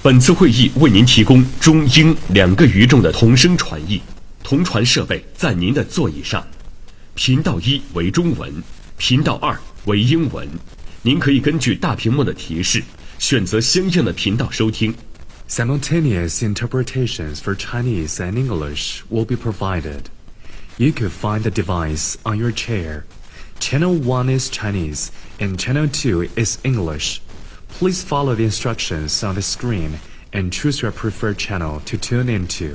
本次会议为您提供中英2个语种的同声传译，同传设备在您的座椅上。频道1为中文，频道2为英文。您可以根据大屏幕的提示，选择相应的频道收听。Simultaneous interpretations for Chinese and English will be provided. You could find the device on your chair. Channel 1 is Chinese and Channel 2 is English. Please follow the instructions on the screen and choose your preferred channel to tune into.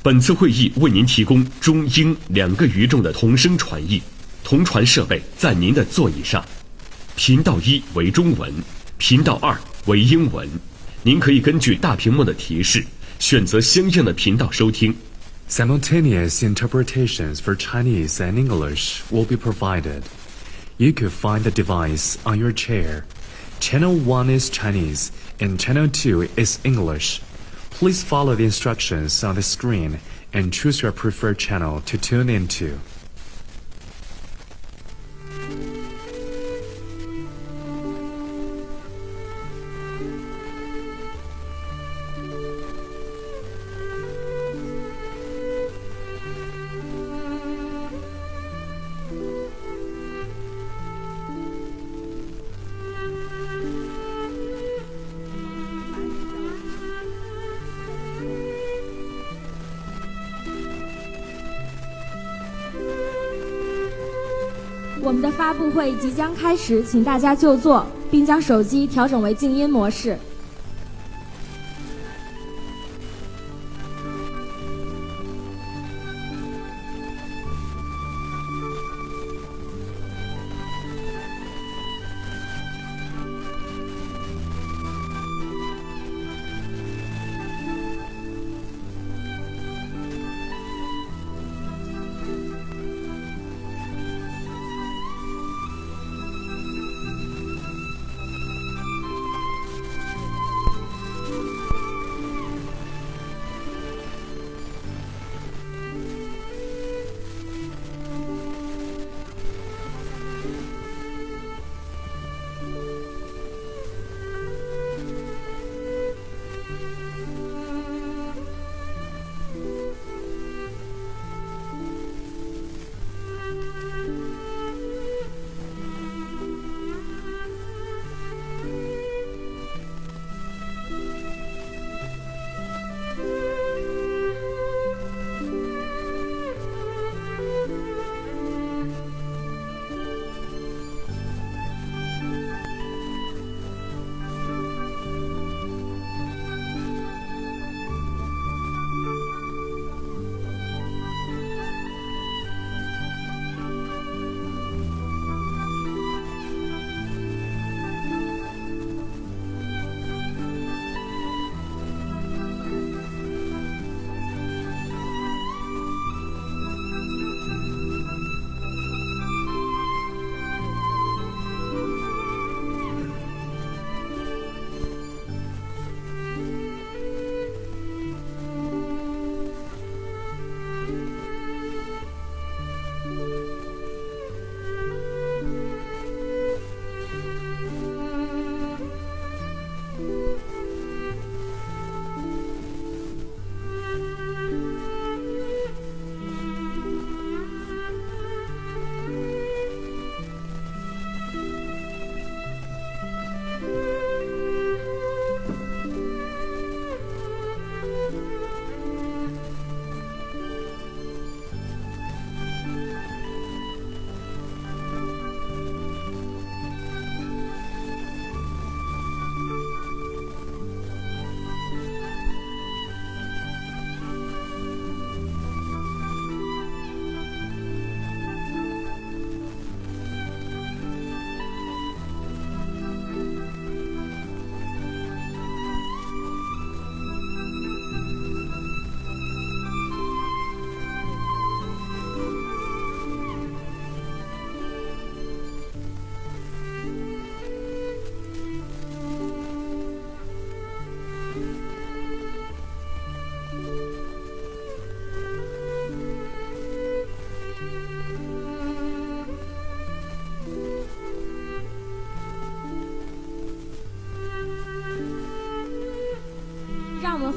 本次会议为您提供中英2个语种的同声传译，同传设备在您的座椅上。频道1为中文，频道2为英文。您可以根据大屏幕的提示，选择相应的频道收听。Simultaneous interpretations for Chinese and English will be provided. You could find the device on your chair. Channel 1 is Chinese and Channel 2 is English. Please follow the instructions on the screen and choose your preferred channel to tune into. 我们的发布会即将开始，请大家就座，并将手机调整为静音模式。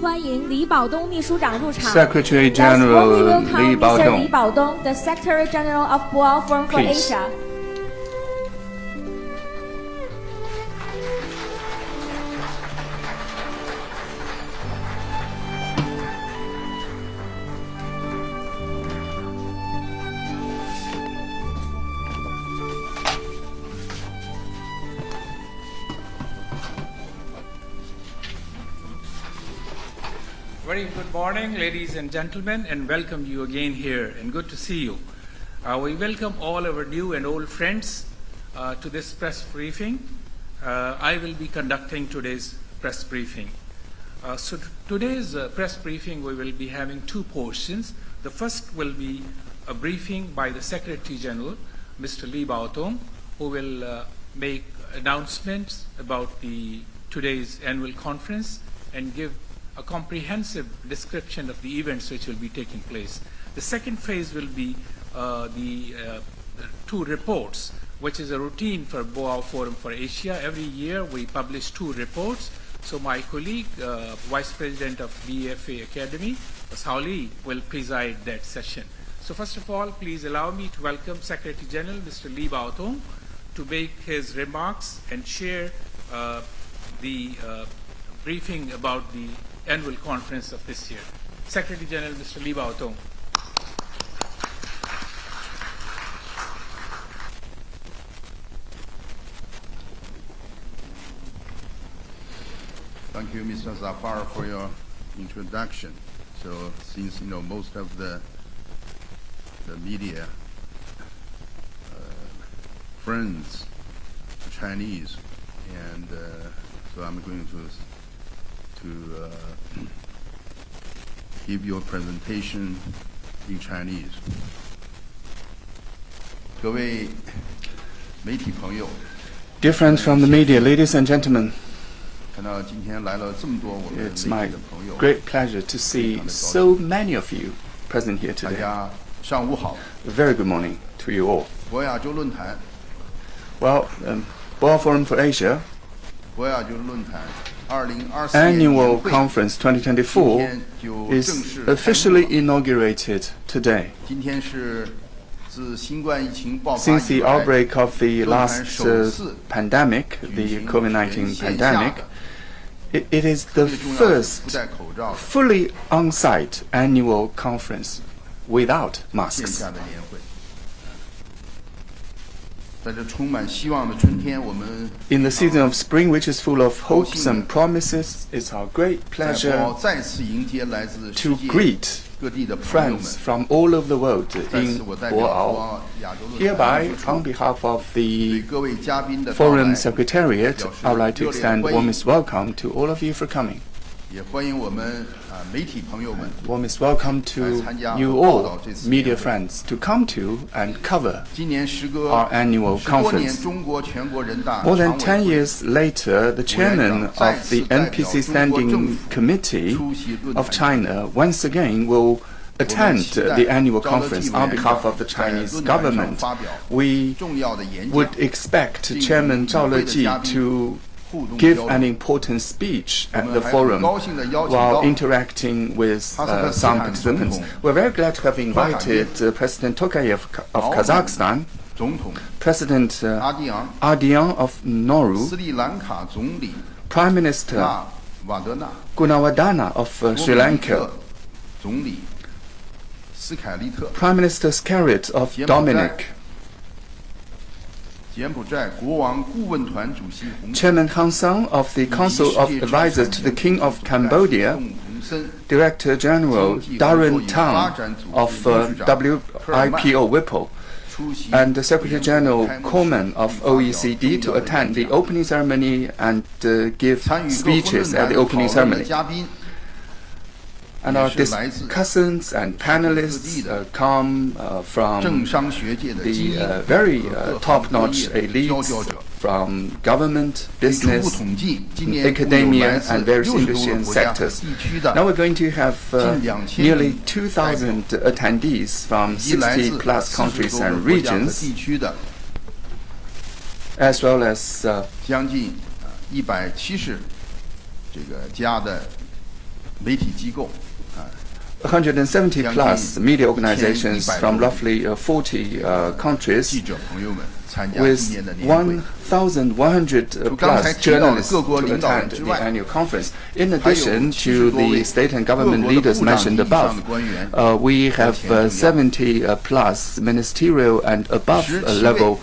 欢迎李保东秘书长入场。 Secretary Let's General warmly welcome Li Mr. Baodong. Li Baodong, the Secretary General of Boao Forum for Please. Asia. Very good morning, ladies and gentlemen, and welcome you again here, and good to see you. We welcome all our new and old friends to this press briefing. I will be conducting today's press briefing. Today's press briefing, we will be having two portions. The first will be a briefing by the Secretary General, Mr. Li Baotong, who will make announcements about today's annual conference and give a comprehensive description of the events which will be taking place. The second phase will be the two reports, which is a routine for Boao Forum for Asia. Every year we publish two reports. So my colleague, Vice President of BFA Academy, Sao Li, will preside that session. So first of all, please allow me to welcome Secretary General Mr. Li Baotong to make his remarks and share the briefing about the annual conference of this year. Secretary General Mr. Li Baotong. Thank you, Mr. Zafar, for your introduction. So, since most of the media friends are Chinese, and so I'm going to give you a presentation in Chinese. 各位媒体朋友 Dear friends from the media, ladies and gentlemen, 看到今天来了这么多我们 it's 媒 my 体的朋友 great pleasure to see so many of you present here 大 today. 家上午好 A very good morning to you all. 博亚洲论坛 Well, Boao Forum for Asia 博亚洲论坛2024年 Annual 年会 Conference 2024 is officially inaugurated today. 今天是自新冠疫情爆发 Since 以 the 来 outbreak of the 论坛 last 首次 pandemic, 举 the 行 COVID-19 全线下 pandemic, 的 it is the 最重要的是不 first 戴口罩的 fully on-site annual conference without 线 masks. 下的年会。在这充满希望的春天，我们 In the season of spring, which is full of hopes and promises, it's our great 在 pleasure 博鳌再次迎接来自世 to 界 greet 各地的朋友们 friends。from all over the world 再 in 次，我代表博 Boao. 鳌亚洲论坛 Hereby, 秘书处 on behalf of 对 the 各位嘉宾的到 Forum 来， Secretariat, 表示 I would like to 热烈 extend 欢迎。 warmest welcome to all of you for coming. 也欢迎我们媒体朋友们 Warmest welcome to 来参加 you 和报道 all, 这次 media 年会。 friends, to come to and cover 今年时隔 our annual 10多年， conference. 中国全国人大 More 常 than 10委会 years later, the chairman of the NPC Standing Committee of China once again will attend the annual conference on behalf of the Chinese government. We 重要的演讲 would expect Chairman Zhao Leji to 互动 give 交 an 流。 important speech 我 at 们 the 还很 forum 高兴地邀请 while 到 interacting with some participants. We're very glad to have invited President Tokayev of Kazakhstan, 总统 President 阿蒂昂、 Ardian of 斯 Nauru, 里兰卡总理 Prime Minister 纳瓦德纳、 Gunawadana of 多 Sri 米尼克 Lanka, 总理斯凯利特、 Prime Minister Skerrit of 柬埔寨 Dominic, 柬埔寨国王顾问团主席洪 Chairman Han Sang of the Council of Advisors to the King of Cambodia, 董洪森、 Director General Darren Tang of WIPO WIPO, 出席 and the Secretary General 开幕式 Coleman of 并发表 OECD 重 to 要的 attend the 演讲 opening ceremony and give 参与各婚论 speeches 坛 at the 讨 opening 论的 ceremony. 嘉宾 And our 也是来自 discussants and panelists come 政 from 商学界的精 the 英 very 和各行 top-notch 各业的佼佼 elites 者。 from government, 据初步 business, 统计，今年共有 academia 来自 and various 60多 industry 个 and 国家和 sectors. 地区的 Now we're going to have 近2000 nearly 名 2,000 attendees from 以及来 60 自 plus 40 countries 多个 and 国家和 regions, 地区的 as well as 将近170这个家的媒体机构170 plus media organizations from roughly 40 countries 记者朋友们参加 with 今年的年会。 1,100 plus journalists to attend the annual conference. In addition to the state and government leaders mentioned above, we have 70 plus ministerial and above level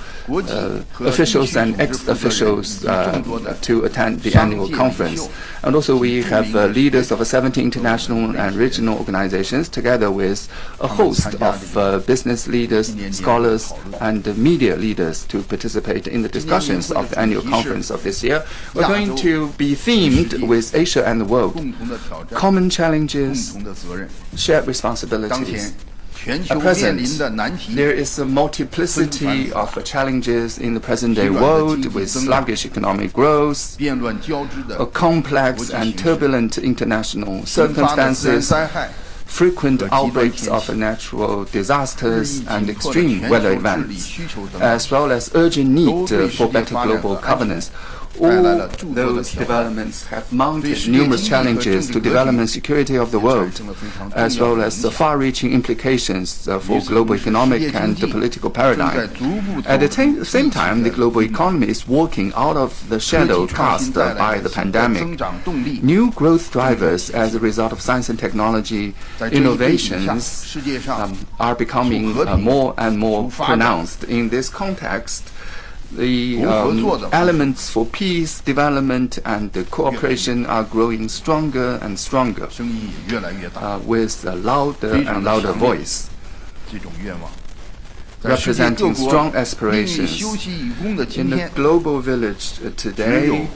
officials and ex-officials to attend the annual conference. And also we have leaders of 70 international and regional organizations together with a host of business leaders, scholars, and media leaders to participate in the discussions of the annual conference of this year. We're going to be themed with Asia and the world, common challenges, shared responsibilities. At present, there is a multiplicity of challenges in the present-day world with sluggish economic growth, complex and turbulent international circumstances, frequent outbreaks of natural disasters and extreme weather events, as well as urgent need for better global governance. All those developments have mounted numerous challenges to development and security of the world, as well as the far-reaching implications for global economic and political paradigm. At the same time, the global economy is walking out of the shadow cast by the pandemic. New growth drivers as a result of science and technology innovations are becoming more and more pronounced. In this context, the elements for peace, development, and cooperation are growing stronger and stronger with a louder and louder voice, representing strong aspirations. In the global village today,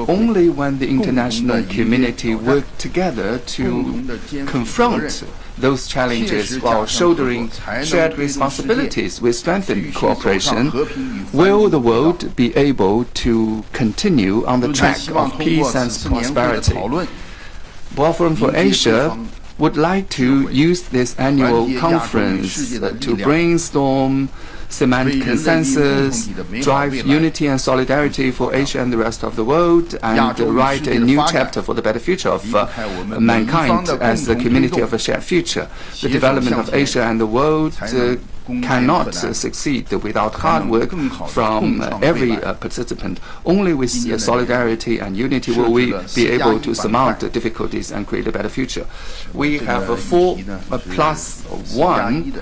only when the international community work together to confront those challenges while shouldering shared responsibilities with strengthened cooperation, will the world be able to continue on the track of peace and prosperity. World Forum for Asia would like to use this annual conference to brainstorm, cement consensus, drive unity and solidarity for Asia and the rest of the world, and write a new chapter for the better future of mankind as the community of a shared future. The development of Asia and the world cannot succeed without hard work from every participant. Only with solidarity and unity will we be able to surmount the difficulties and create a better future. We have a 4+1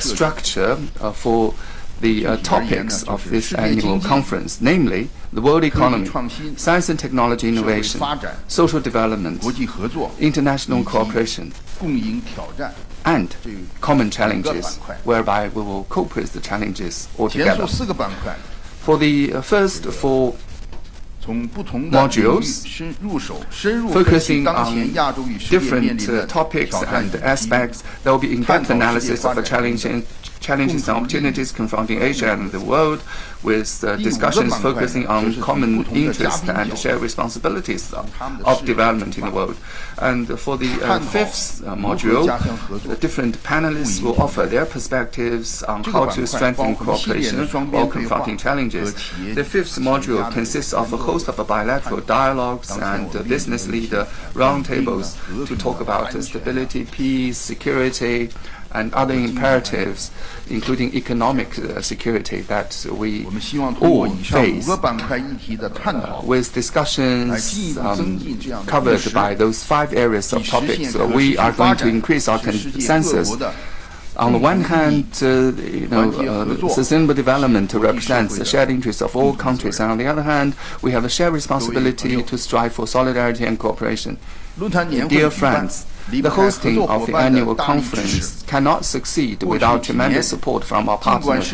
structure for the topics of this annual conference, namely the world economy, science and technology innovation, social development, international cooperation, and common challenges, whereby we will cope with the challenges altogether. For the first 4 modules, focusing on different topics and aspects, there will be in-depth analysis of the challenges and opportunities confronting Asia and the world, with discussions focusing on common interests and shared responsibilities of development in the world. And for the 5th module, the different panelists will offer their perspectives on how to strengthen cooperation while confronting challenges. The 5th module consists of a host of bilateral dialogues and business leader roundtables to talk about stability, peace, security, and other imperatives, including economic security that we all face, with discussions covered by those 5 areas of topics. We are going to increase our consensus. On the one hand, sustainable development represents the shared interests of all countries, and on the other hand, we have a shared responsibility to strive for solidarity and cooperation. Dear friends, the hosting of the annual conference cannot succeed without tremendous support from our partners.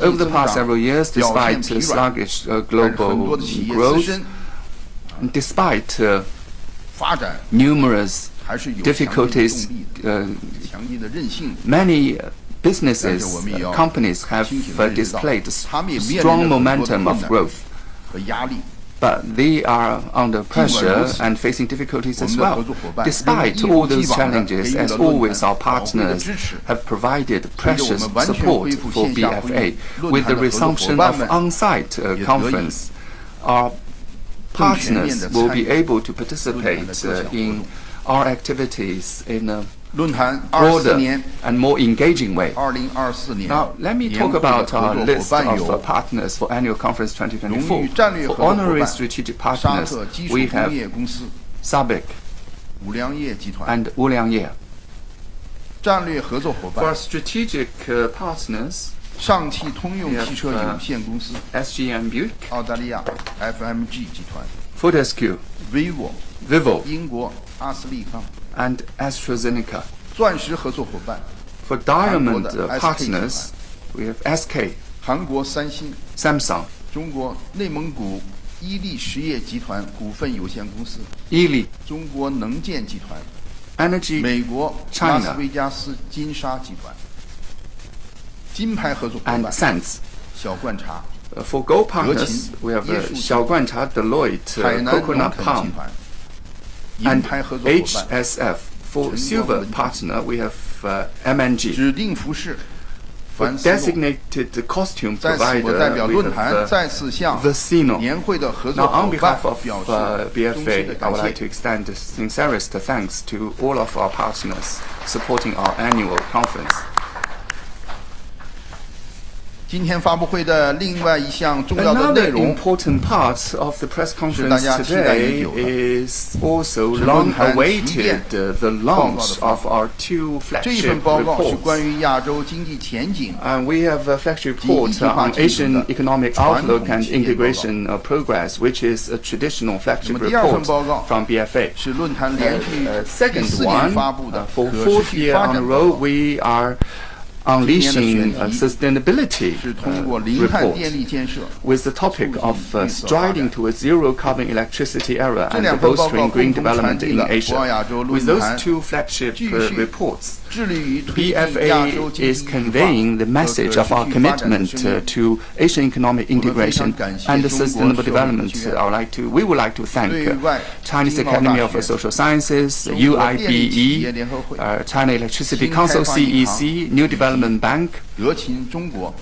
Over the past several years, despite sluggish global growth, despite numerous difficulties, many businesses, companies have displayed strong momentum of growth. But they are under pressure and facing difficulties as well. Despite all those challenges, as always, our partners have provided precious support for BFA. With the resumption of on-site conference, our partners will be able to participate in our activities in a 论坛24 broader 年 and more engaging way. 2024年 Now, let me 年 talk 会的 about 合 our 作伙 list 伴 of 有 partners for Annual Conference 荣 2024. 誉战略 For 合作伙 honorary 伴 strategic 沙 partners, 特基础 we 工 have 业公司 SABIC 五粮液集团， and Wuliangye. 战略合作伙 For our 伴 strategic partners, 上汽通用 we have, 汽车有限公司、 SGM Buick, 澳大利亚 FMG 集团、 Fortescue, vivo Vivo, 英国阿斯利康。 and AstraZeneca. 钻石合作伙伴 For diamond 韩国的 partners, we have SK, 韩国三星、 Samsung, 中国内蒙古伊利实业集团股份有限公司、 Ely, 中国能建集团、 Energy, 美国 China 拉斯维加斯金沙集团。金牌合作伙 and 伴 Sands. 小罐茶、 For gold partners, 德勤、 we have 椰树集 Xiaoguancha, Deloitte, 海南农 Coconut 垦集 Palm, 团。银 and 牌合作伙伴 HSF. For 晨光 silver 文具 partner, we have MNG. 指定服饰 For 凡斯诺。 designated costume 在此，我 provider, 代表 we 论坛 have 再次向 Vecino. 年会的合 Now, 作伙 on 伴 behalf of 表示衷心 BFA, 的 I 感 would like 谢 to。extend the sincerest thanks to all of our partners supporting our annual conference. 今天发布会的另外一项重要的内 Another 容 important part of the press 是 conference 大家期待已 today 久的 is also 是 long 论坛旗舰 awaited the launch of our two 这一份 flagship 报告是 reports. 关于亚洲经济前景 And we have a flagship report on Asian economic outlook and integration progress, which is a traditional 那 flagship 么第二份 report 报告 from BFA. 是论坛连续第 Second 4年 one, 发布的 for 可 fourth 持续 year 发 on a 展报 row, 告 we are unleashing sustainability 是通过零碳 report 电力建设 with the topic of striding to a zero carbon electricity era 这 and 两份报告 bolstering 共 green 同传 development 递 in 了博 Asia. 亚洲 With 论 those 坛 two flagship 继续 reports, 致力于推进亚洲 BFA 经济 is 一体 conveying the 化和 message 可 of our 持续发展的 commitment 声音。 to Asian economic integration 我们非常感谢 and 中国 sustainable 社会 development. 学院 We would like to thank 对外 Chinese 经贸 Academy 大 of 学 Social Sciences, 中国电力企业 UIBE, 联合会 China Electricity 新开 Council 发银行 CEC, New Development Bank, 德勤中国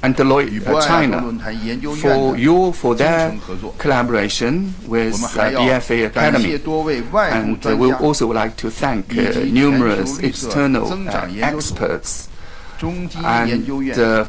and 与 Deloitte 博亚洲 China 论坛研究院 for 的 for their 精诚合作。 collaboration 我 with 们还要 BFA 感谢 Academy. 多位外部 And 专 we 家、 also like to thank 以及 numerous 全球绿色 external 增长研究所 experts 中基研究 and 院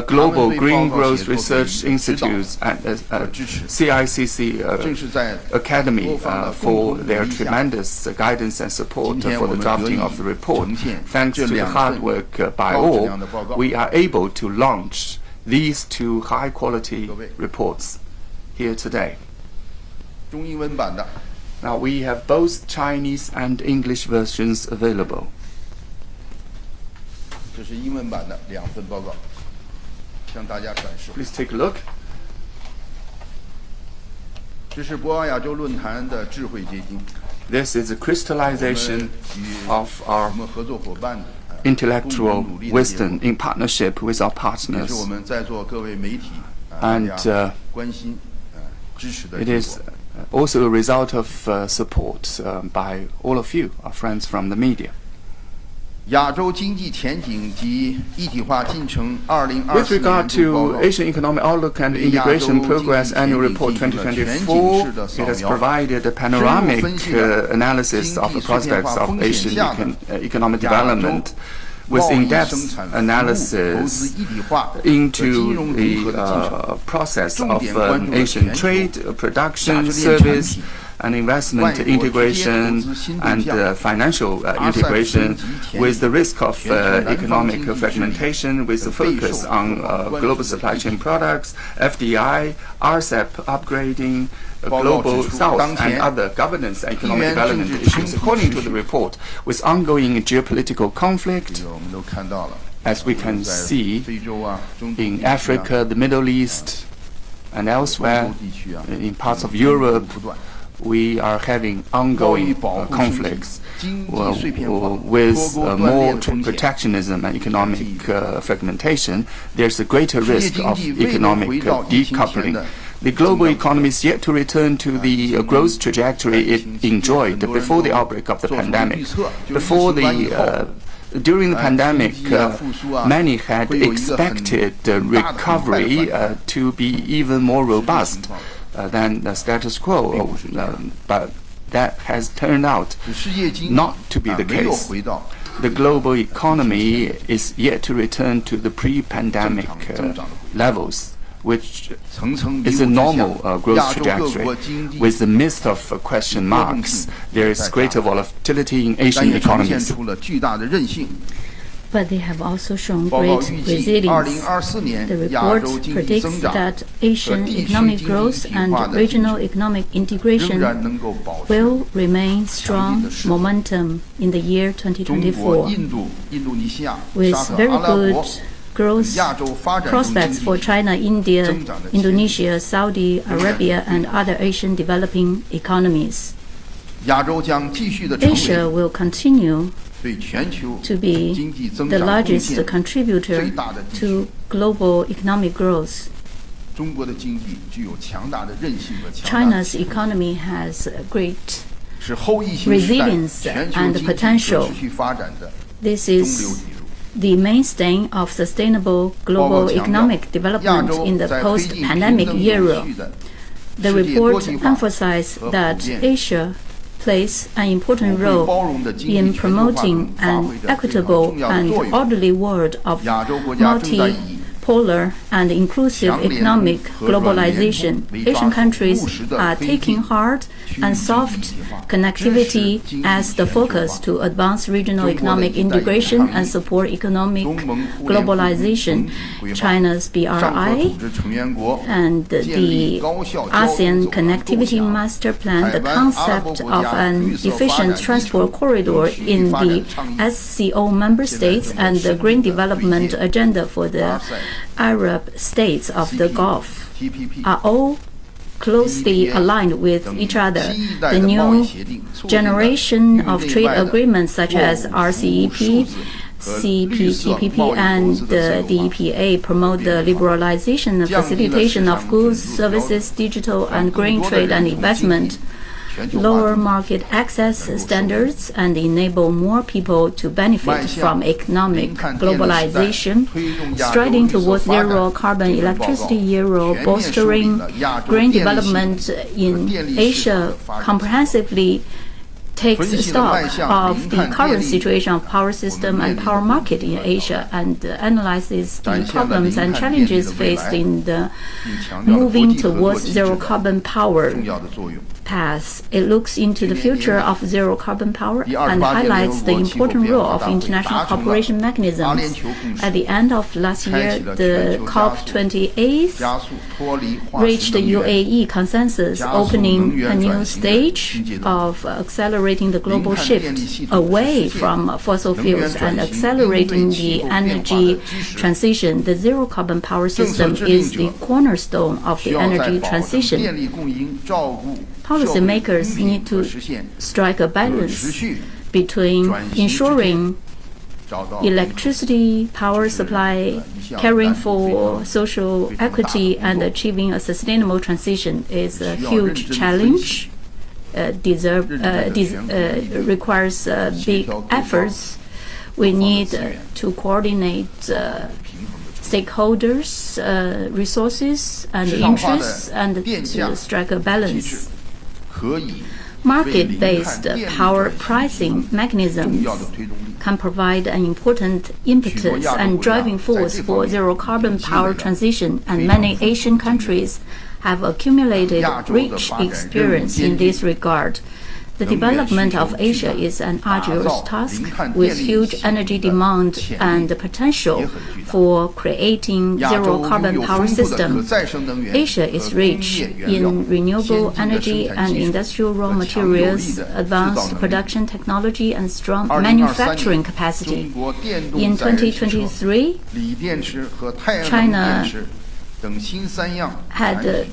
global 他们对 green 报告 growth 写作给予 research 指导 institutes and 和支持。 CICC 正是在 Academy 多方的 for 共同 their 努力下 tremendous guidance and support 今天 for 我 the 们 drafting 得以 of the report. 呈现 Thanks 这 to the 两 hard 份 work by 高质 all, 量的报告。 we are able to launch these two high quality 各位。 reports here today. 中英文版的 Now we have both Chinese and English versions available. 这是英文版的两份报告，向大家展示。 Please take a look. 这是博鳌亚洲论坛的智慧结晶， This is a 我 crystallization 们与 of 我 our 们合作伙伴的 intellectual 共同努力的结果 wisdom in partnership with our 也是我 partners. 们在座各位媒体大 And, 家关心支持的 It 结 is 果。 also a result of support by all of you, our friends from the media. 亚洲经济前景及一体化进程 With 2024 regard 年度报 to 告 Asian Economic Outlook and Integration Progress Annual Report 2024, it has provided a panoramic analysis of the prospects of Asian economic development with 贸易 in-depth 生产服务投资 analysis 一体化和 into 金融融合的进 the 程。 process 重 of 点关注了 Asian 全球 trade, production, 价值链产 service, 品 and investment 外国直接投 integration 资新对 and 象 financial RCEP integration 升级前 with the risk of 全球南方 economic 经济治理 fragmentation with the 备受 focus on 各方关注 global 的 supply 议题 chain products, FDI, RCEP upgrading, 报告 global 指出 south 当 and 前 other governance and 地 economic 缘政 development 治 issues. 冲突 According to 持 the 续 report, with ongoing geopolitical 这 conflict 个我们都看到了， as we can 在 see 非洲啊、中东 in 地区啊 Africa, the Middle East, and 欧 elsewhere 洲地区啊 in parts of 冲突 Europe, 不断。 we are having 贸易 ongoing 保护升级 conflicts 经济碎片化 with 脱钩断 more 裂的风险 protectionism and economic fragmentation. There's a greater 世界 risk 经 of 济未能 economic 回到疫情前 decoupling. 的 The global economy is yet to return to the growth trajectory it enjoyed before the outbreak of the pandemic. Before during the pandemic, many had expected the recovery to be even more robust than the status quo. But that has turned out not to be the case. The global economy is yet to return to the pre-pandemic levels, which is a normal growth trajectory. With the midst of question marks, there is greater volatility in Asian economies. But they have also shown great resilience. The report predicts that Asian economic growth and regional economic integration will remain strong momentum in the year 2024, with very good growth prospects for China, India, Indonesia, Saudi Arabia, and other Asian developing economies. Asia will continue to be the largest contributor to global economic growth. China's economy has great resilience and potential. This is the mainstay of sustainable global economic development in the post-pandemic era. The report emphasized that Asia plays an important role in promoting an equitable and orderly world of multipolar and inclusive economic globalization. Asian countries are taking hard and soft connectivity as the focus to advance regional economic integration and support economic globalization. China's BRI and the ASEAN Connectivity Master Plan, the concept of an efficient transport corridor in the SCO member states, and the Green Development Agenda for the Arab states of the Gulf are all closely aligned with each other. The new generation of trade agreements such as RCEP, CPTPP, and the DEPA promote the liberalization and facilitation of goods, services, digital and green trade and investment, lower market access standards, and enable more people to benefit from economic globalization, striding towards zero carbon electricity era, bolstering green development in Asia comprehensively takes stock of the current situation of power system and power market in Asia and analyzes the problems and challenges faced in the moving towards zero carbon power path. It looks into the future of zero carbon power and highlights the important role of international cooperation mechanisms. At the end of last year, the COP28 reached the UAE consensus, opening a new stage of accelerating the global shift away from fossil fuels and accelerating the energy transition. The zero carbon power system is the cornerstone of the energy transition. Policymakers need to strike a balance between ensuring electricity, power supply, caring for social equity, and achieving a sustainable transition is a huge challenge. Requires big efforts. We need to coordinate stakeholders, resources, and interests, and to strike a balance. Market-based power pricing mechanisms can provide an important impetus and driving force for zero-carbon power transition, and many Asian countries have accumulated rich experience in this regard. The development of Asia is an arduous task with huge energy demand and the potential for creating zero-carbon power system. Asia is rich in renewable energy and industrial raw materials, advanced production technology, and strong manufacturing capacity. In 2023, China had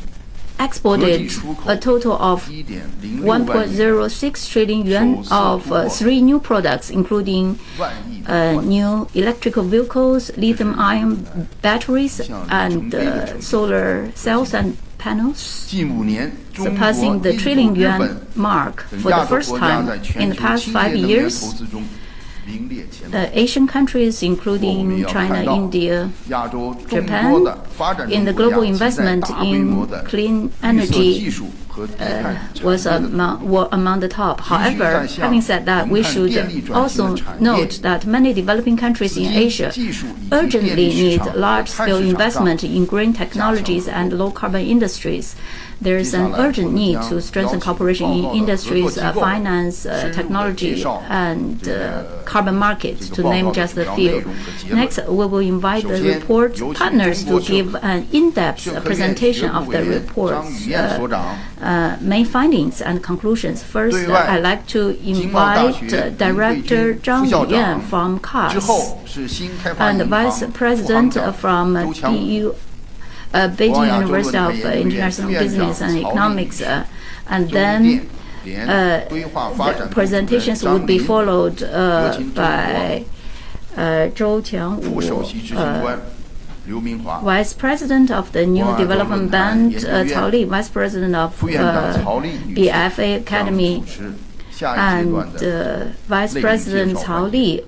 exported a total of 1.06 trillion yuan of three new products, including new electrical vehicles, lithium-ion batteries, and solar cells and panels, surpassing the trillion yuan mark for the first time in the past 5 years. Asian countries, including China, India, Japan, in the global investment in clean energy were among the top. However, having said that, we should also note that many developing countries in Asia urgently need large-scale investment in green technologies and low-carbon industries. There is an urgent need to strengthen cooperation in industries, finance, technology, and carbon markets, to name just a few. Next, we will invite the report partners to give an in-depth presentation of the report's main findings and conclusions. First, I'd like to invite Director Zhang Yuyan from CAS and Vice President from Beijing University of International Business and Economics, and then the presentations would be followed by Zhou Tiangwu, Vice President of the New Development Bank, Cao Li, Vice President of BFA Academy, and Vice President Cao Li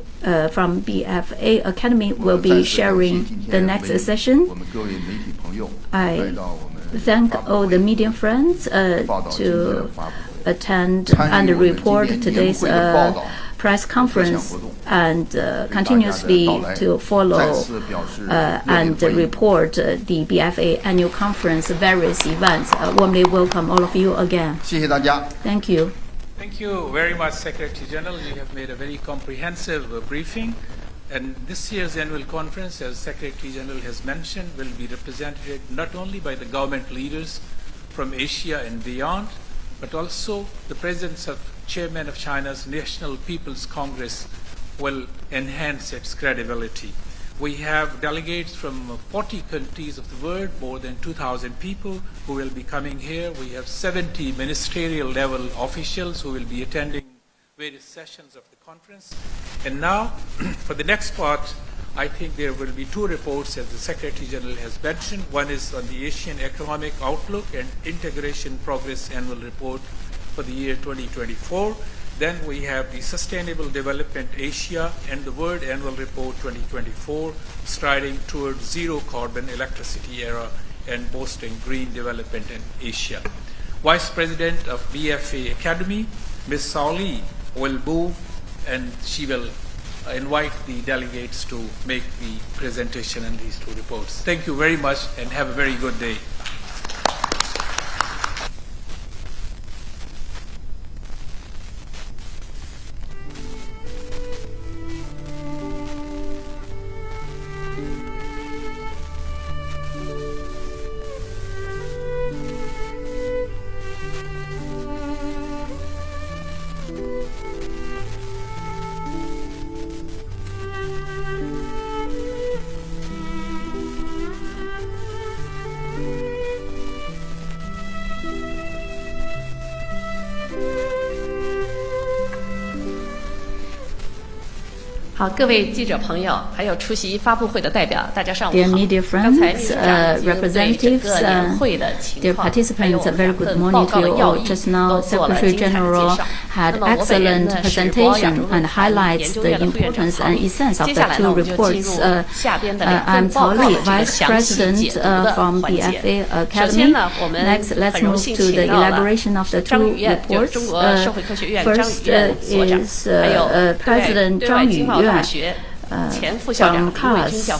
from BFA Academy will be sharing the next session. I thank all the media friends to attend and report today's press conference and continuously to follow and report the BFA annual conference various events. Warmly welcome all of you again. Thank you. Thank you very much, Secretary General. You have made a very comprehensive briefing. And this year's annual conference, as Secretary General has mentioned, will be represented not only by the government leaders from Asia and beyond, but also the presence of Chairman of China's National People's Congress will enhance its credibility. We have delegates from 40 countries of the world, more than 2,000 people who will be coming here. We have 70 ministerial level officials who will be attending various sessions of the conference. And now, for the next part, I think there will be two reports, as the Secretary General has mentioned. One is on the Asian Economic Outlook and Integration Progress Annual Report for the year 2024. Then we have the Sustainable Development Asia and the World Annual Report 2024, striding towards zero carbon electricity era and boosting green development in Asia. Vice President of BFA Academy, Ms. Cao Li, will move and she will invite the delegates to make the presentation on these two reports. Thank you very much and have a very good day. Dear media friends, representatives, dear participants, a very good morning to you all. Just now, Secretary General had excellent presentation and highlights the importance and essence of the two reports. I'm Cao Li, Vice President from BFA Academy. Next, let's move to the elaboration of the two reports. First is President Zhang Yuyan from CAS,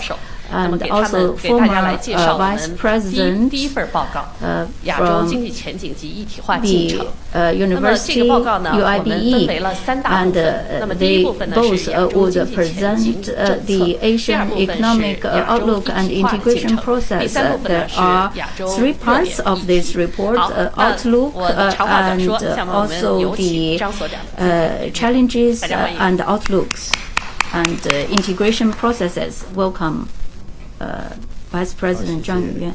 and also former Vice President from the University UIBE, and they both would present the Asian Economic Outlook and Integration Process. There are three parts of this report: outlook and also the challenges and outlooks and integration processes. Welcome, Vice President Zhang Yuyan.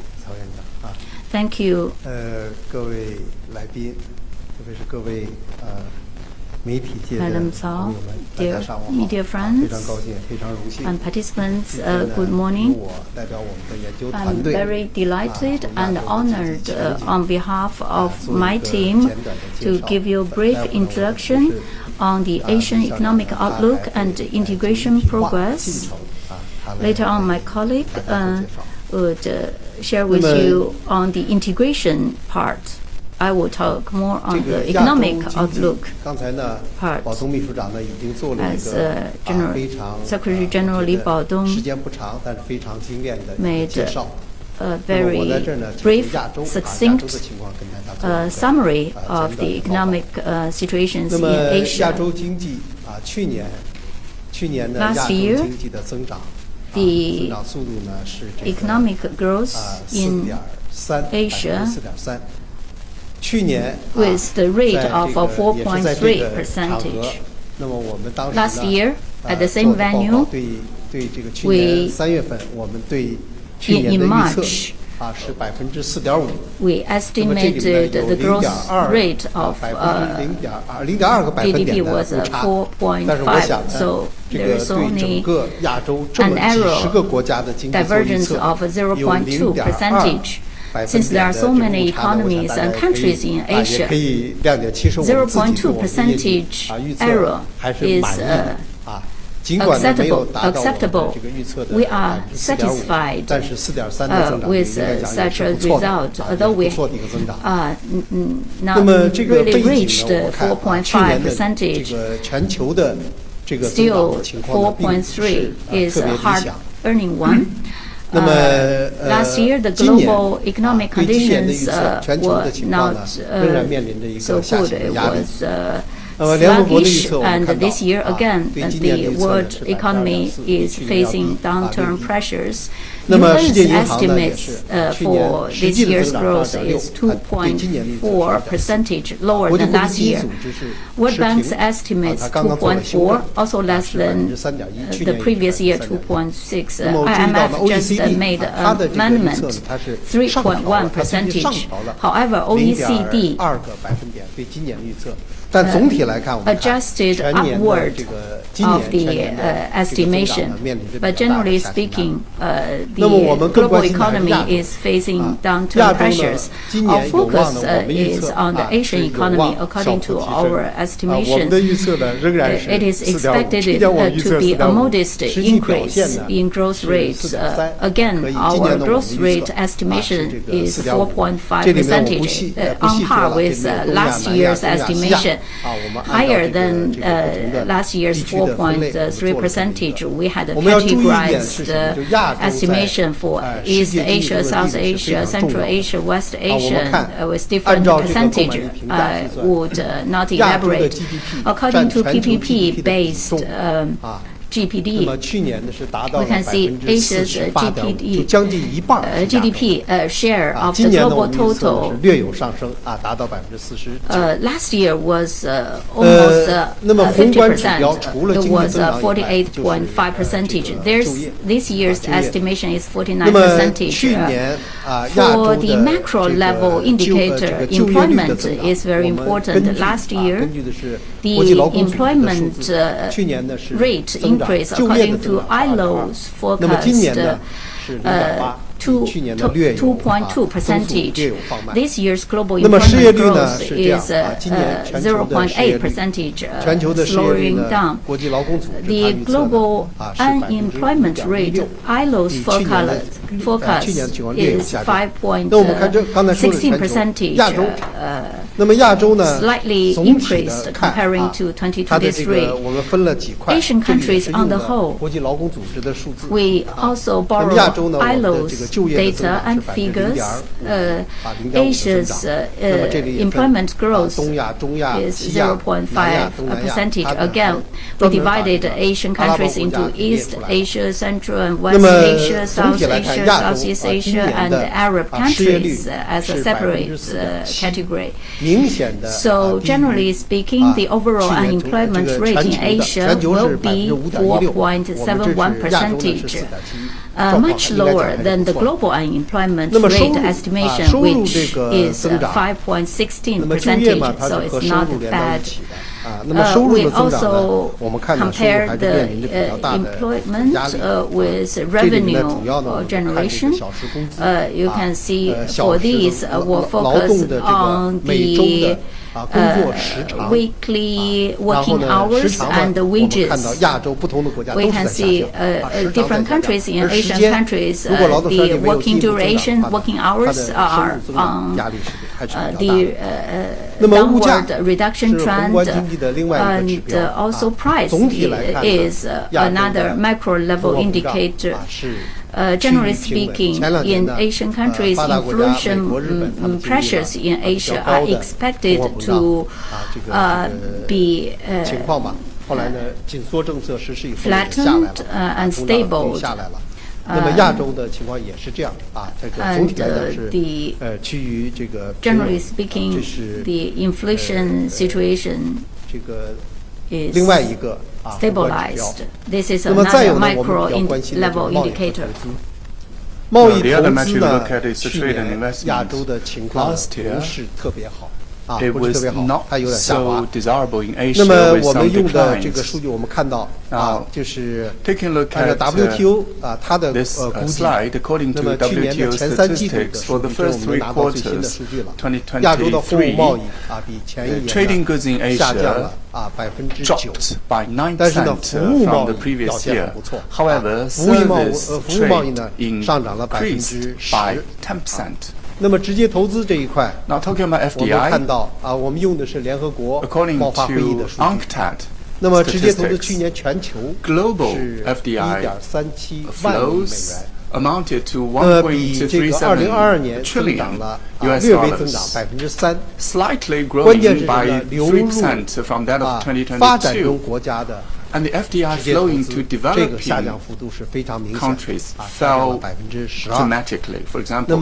Thank you. 各位来宾，特别是各位媒体界的 Madam 朋 Cao, 友们，大 dear 家上午好， media 非 friends 常高兴，非常荣幸。 and participants, 今天呢 good morning. 由我代表我们的研究团 I'm 队 very delighted and 我们 honored 进行 on behalf of 做一 my 个 team 简短的介 to 绍 give you a brief 待会儿呢 introduction 我 on the Asian Economic Outlook and Integration Progress. Later on, my colleague would share with you on the integration part I will talk more on the economic outlook 刚才呢， part. 保东秘书长呢已经做了一 As 个非常 Secretary General Li 我觉得 Baodong 时间不长，但是非常精炼的 made 介绍。 a 那么我在 very 这儿呢， brief, 亚洲的 succinct 情况跟大家做一个 summary 简 of 短 the 的报告 economic situations 那 in 么亚 Asia. 洲经济去年呢， Last 亚洲 year, 经济的增长， the 增长速度呢是这个 economic growth in 4.3%， 4.3%。去年 with the rate 在 of 这个也是在这个 4.3%. 场合，那么我们当时 Last 呢 year, at the 做 same 的报告 venue, 对这个去年3月份我们对去年的 in 预测 March, 是4.5%。 we estimated the growth rate of 0.2个百分 GDP 点的 was 误差，但是我 4.5, 想呢， so 这 there 个 is 对整 only 个亚洲这么 an 几 error 十个国家的经济做预 divergence 测 of 有 0.2 percentage. 0.2% Since there are so many economies and countries in 也 Asia, 可以亮点。其实我们自己对我们的业绩预测 error 还是满意 is 的尽管呢没有达到我们的 acceptable. 这个预测的 We are 4.5%， satisfied 但是4.3%的增长 with 应该讲也 such 是 a 不错的 result, 也 although 是 we 不错的一个增长。 not 那么这个 really 背景 reached 呢，我看去年的 4.5%. 这个全球的这个增长 Still, 的情况呢，并不是 4.3 is 特别 a 理 hard 想。 earning one. 那么 Last year, the 今年 global economic 对今年的 conditions 预测，全球 were 的情况 not 呢，仍然面临着一 so 个下 good. 行的 It 压力。 was 那么联合国的预 sluggish, 测我们 and 看到 this year again, 对今年的 the 预测呢 world 是 economy 2.4%， is 比去年要 facing 低 downturn 6.1%。 pressures. 那么世 UN's 界银行呢也 estimates 是去 for 年实 this 际的 year's 增长 growth 2.6%， is 对今年的预测是 2.4% lower 国际 than 货币 last 基金 year. 组织是 World 持平 Bank's estimates 它刚刚做了修 2.4, 正 also less 是 than 3.1%，去 the 年 previous year 3.1%。 2.6. 那么我注意到呢 IMF just ，OECD made 它的 an 这个预测 amendment 呢，它是上调了，它实际上调了 However, OECD 0.2个百分点对今年的预测。但总体来看，我们看 adjusted 全年的 upward 这个今 of 年 the 全年的这个增长 estimation. 呢面临着 But 比较大的 generally 下行压力。 speaking, 那么我 the 们更 global 关心的还是 economy 亚洲 is facing 亚 downturn 洲呢 pressures. 今 Our 年有望 focus 呢，我们预 is 测 on the 是 Asian 有 economy 望 according 小 to 幅提 our 升。我们 estimation. 的预测呢仍然是 It is 4.5%， expected 去年我们预 to 测 be a 4.5%， modest 实际表 increase 现呢 in growth 是 rates. 4.3%。 Again, 可以今 our 年呢我们 growth 预 rate 测 estimation 是这个 is 4.5%。 4.5%, 这里面我不细 on 说 par 了， with 这里面东亚、 last 南亚、 year's 东亚、西 estimation. 亚我们按照 Higher 这个 than 不同的 last year's 地区的分类，我们做了这么一个 4.3%. We had 我们要注意一点 categorized 是什么？就亚洲在 estimation for 世 East 界经济 Asia, 中的 South 地位是非 Asia, 常重 Central 要的。 Asia, West 我们 Asia 看 with 按 different 照这个购买 percentage. 力平价 I 计算， would not 亚洲的 elaborate. GDP According 占 to 全球 GDP 的比 PPP-based 重那 GPD, 么去年呢是达到 we 了 can see Asia's 48.5%，就将近一半儿是亚洲。 GDP share of 今 the 年呢，我 global 们预测呢 total 是略有上升达到49%。 last year was almost 那么宏观指标 50%. 除了 It 经济 was 增长以外，就是 48.5%. 这 There's 个就业 this year's 就业 estimation is 那么 49%. 去年亚洲 For 的 the macro 这 level 个 indicator, 就业率的 employment 增长， is very 我们 important. Last year, 根据的是 the 国际劳工组织的数 employment 字，去年呢是 rate 增长 increase 就业的 according 增 to 长是 ILO's 那么今年 forecast 呢是0.8%，比去年的略有增速略有放慢。 This year's global 那么失业 employment 率呢 growth 是这样 is 今年全球的失业率 0.8%, 全球的失业率 slowing 呢 down. 国际劳工组织它 The 预测 global 是 unemployment rate, 5.6%， ILO's 比去年的 forecast 去年的情况略有 is 下降。那我们看这刚才说的全球 5.16%, 亚洲，那么亚洲呢 slightly 总体 increased 的看 comparing to 它的这个 2023. 我们分了几块， Asian 这里也 countries 是 on 用 the 的 whole, 国际劳工组织的数字。 We also 那么 borrow 亚洲呢，我们的这 ILO's 个就业的增 data 长 and 是 figures. 0.5%，0.5%的增 Asia's 长。那么这里也分 employment growth 东亚、中亚、 is 西亚、南亚、东南亚。 0.5%. 它的 Again, we 专门把 divided 这个 Asian 阿拉伯 countries 国家 into 列 East 出来了。 Asia, Central and 那 West 么 Asia, 总 South 体来看， Asia, 亚洲 Southeast 今 Asia, 年 and 的 Arab 失业率 countries as 是 a separate 4.4%， category. 明显的 So 低于 generally speaking, the overall 去年 unemployment 这个 rate 全 in 球的 Asia 全球 will 是 be 5.16%，我们这是亚洲呢是 4.1%. 4.71%， Much lower than the global unemployment 那么收 rate 入 estimation, 收入 which 这个 is 增长，那么就业嘛， 5.16%, 它 so 是和 it's 收 not 入连到 bad. 一起的。那么收入 We 的增长呢 also， 我们看呢，收入 compare 还是 the 面临着比较大的 employment 压力。 with 这里面 revenue 呢，主要呢，我们看这个 generation. 小时工资 You can see 小 for 时 these 的 we'll 劳动 focus 的这个 on 每周 the 的工作时长。 weekly 然后 working 呢，时 hours 长呢， and 我们看到 wages. 亚洲不同的国家都 We 是 can 在下 see 降，时长 different 在下降。 countries in 而时 Asian 间， countries, 如果劳动时 the 间没有进 working 一步增长的 duration, 话呢， working 它的 hours 收 are 入增长压力是比较 the downward reduction trend, and also price is another macro level indicator. Generally speaking, in Asian countries, inflation pressures in Asia are expected to be flattened and stable. 那么亚洲的情况也是这样啊，这个总体来讲是趋于这个 generally speaking, the inflation situation 这个 is 另外一个 stabilized. This is another micro level indicator. 贸易投资呢，去年亚洲的情况不是特别好。不是特别好，它有点下滑。那么我们用的这个数据，我们看到就是按照 WTO 它的估计，那么去年的前3季度的数据，这是我们拿到最新的数据了。亚洲的货物贸易比前一年下降了9%，但是呢，服务贸易表现很不错。服务贸易呢上涨了10%。那么直接投资这一块，我们看到我们用的是联合国贸发会议的数据。那么直接投资去年全球是1.37万亿美元，那么比这个2022年增长了略微增长3%。关键是呢，流入发展中国家的。And the FDI flowing to developing countries fell dramatically. For example,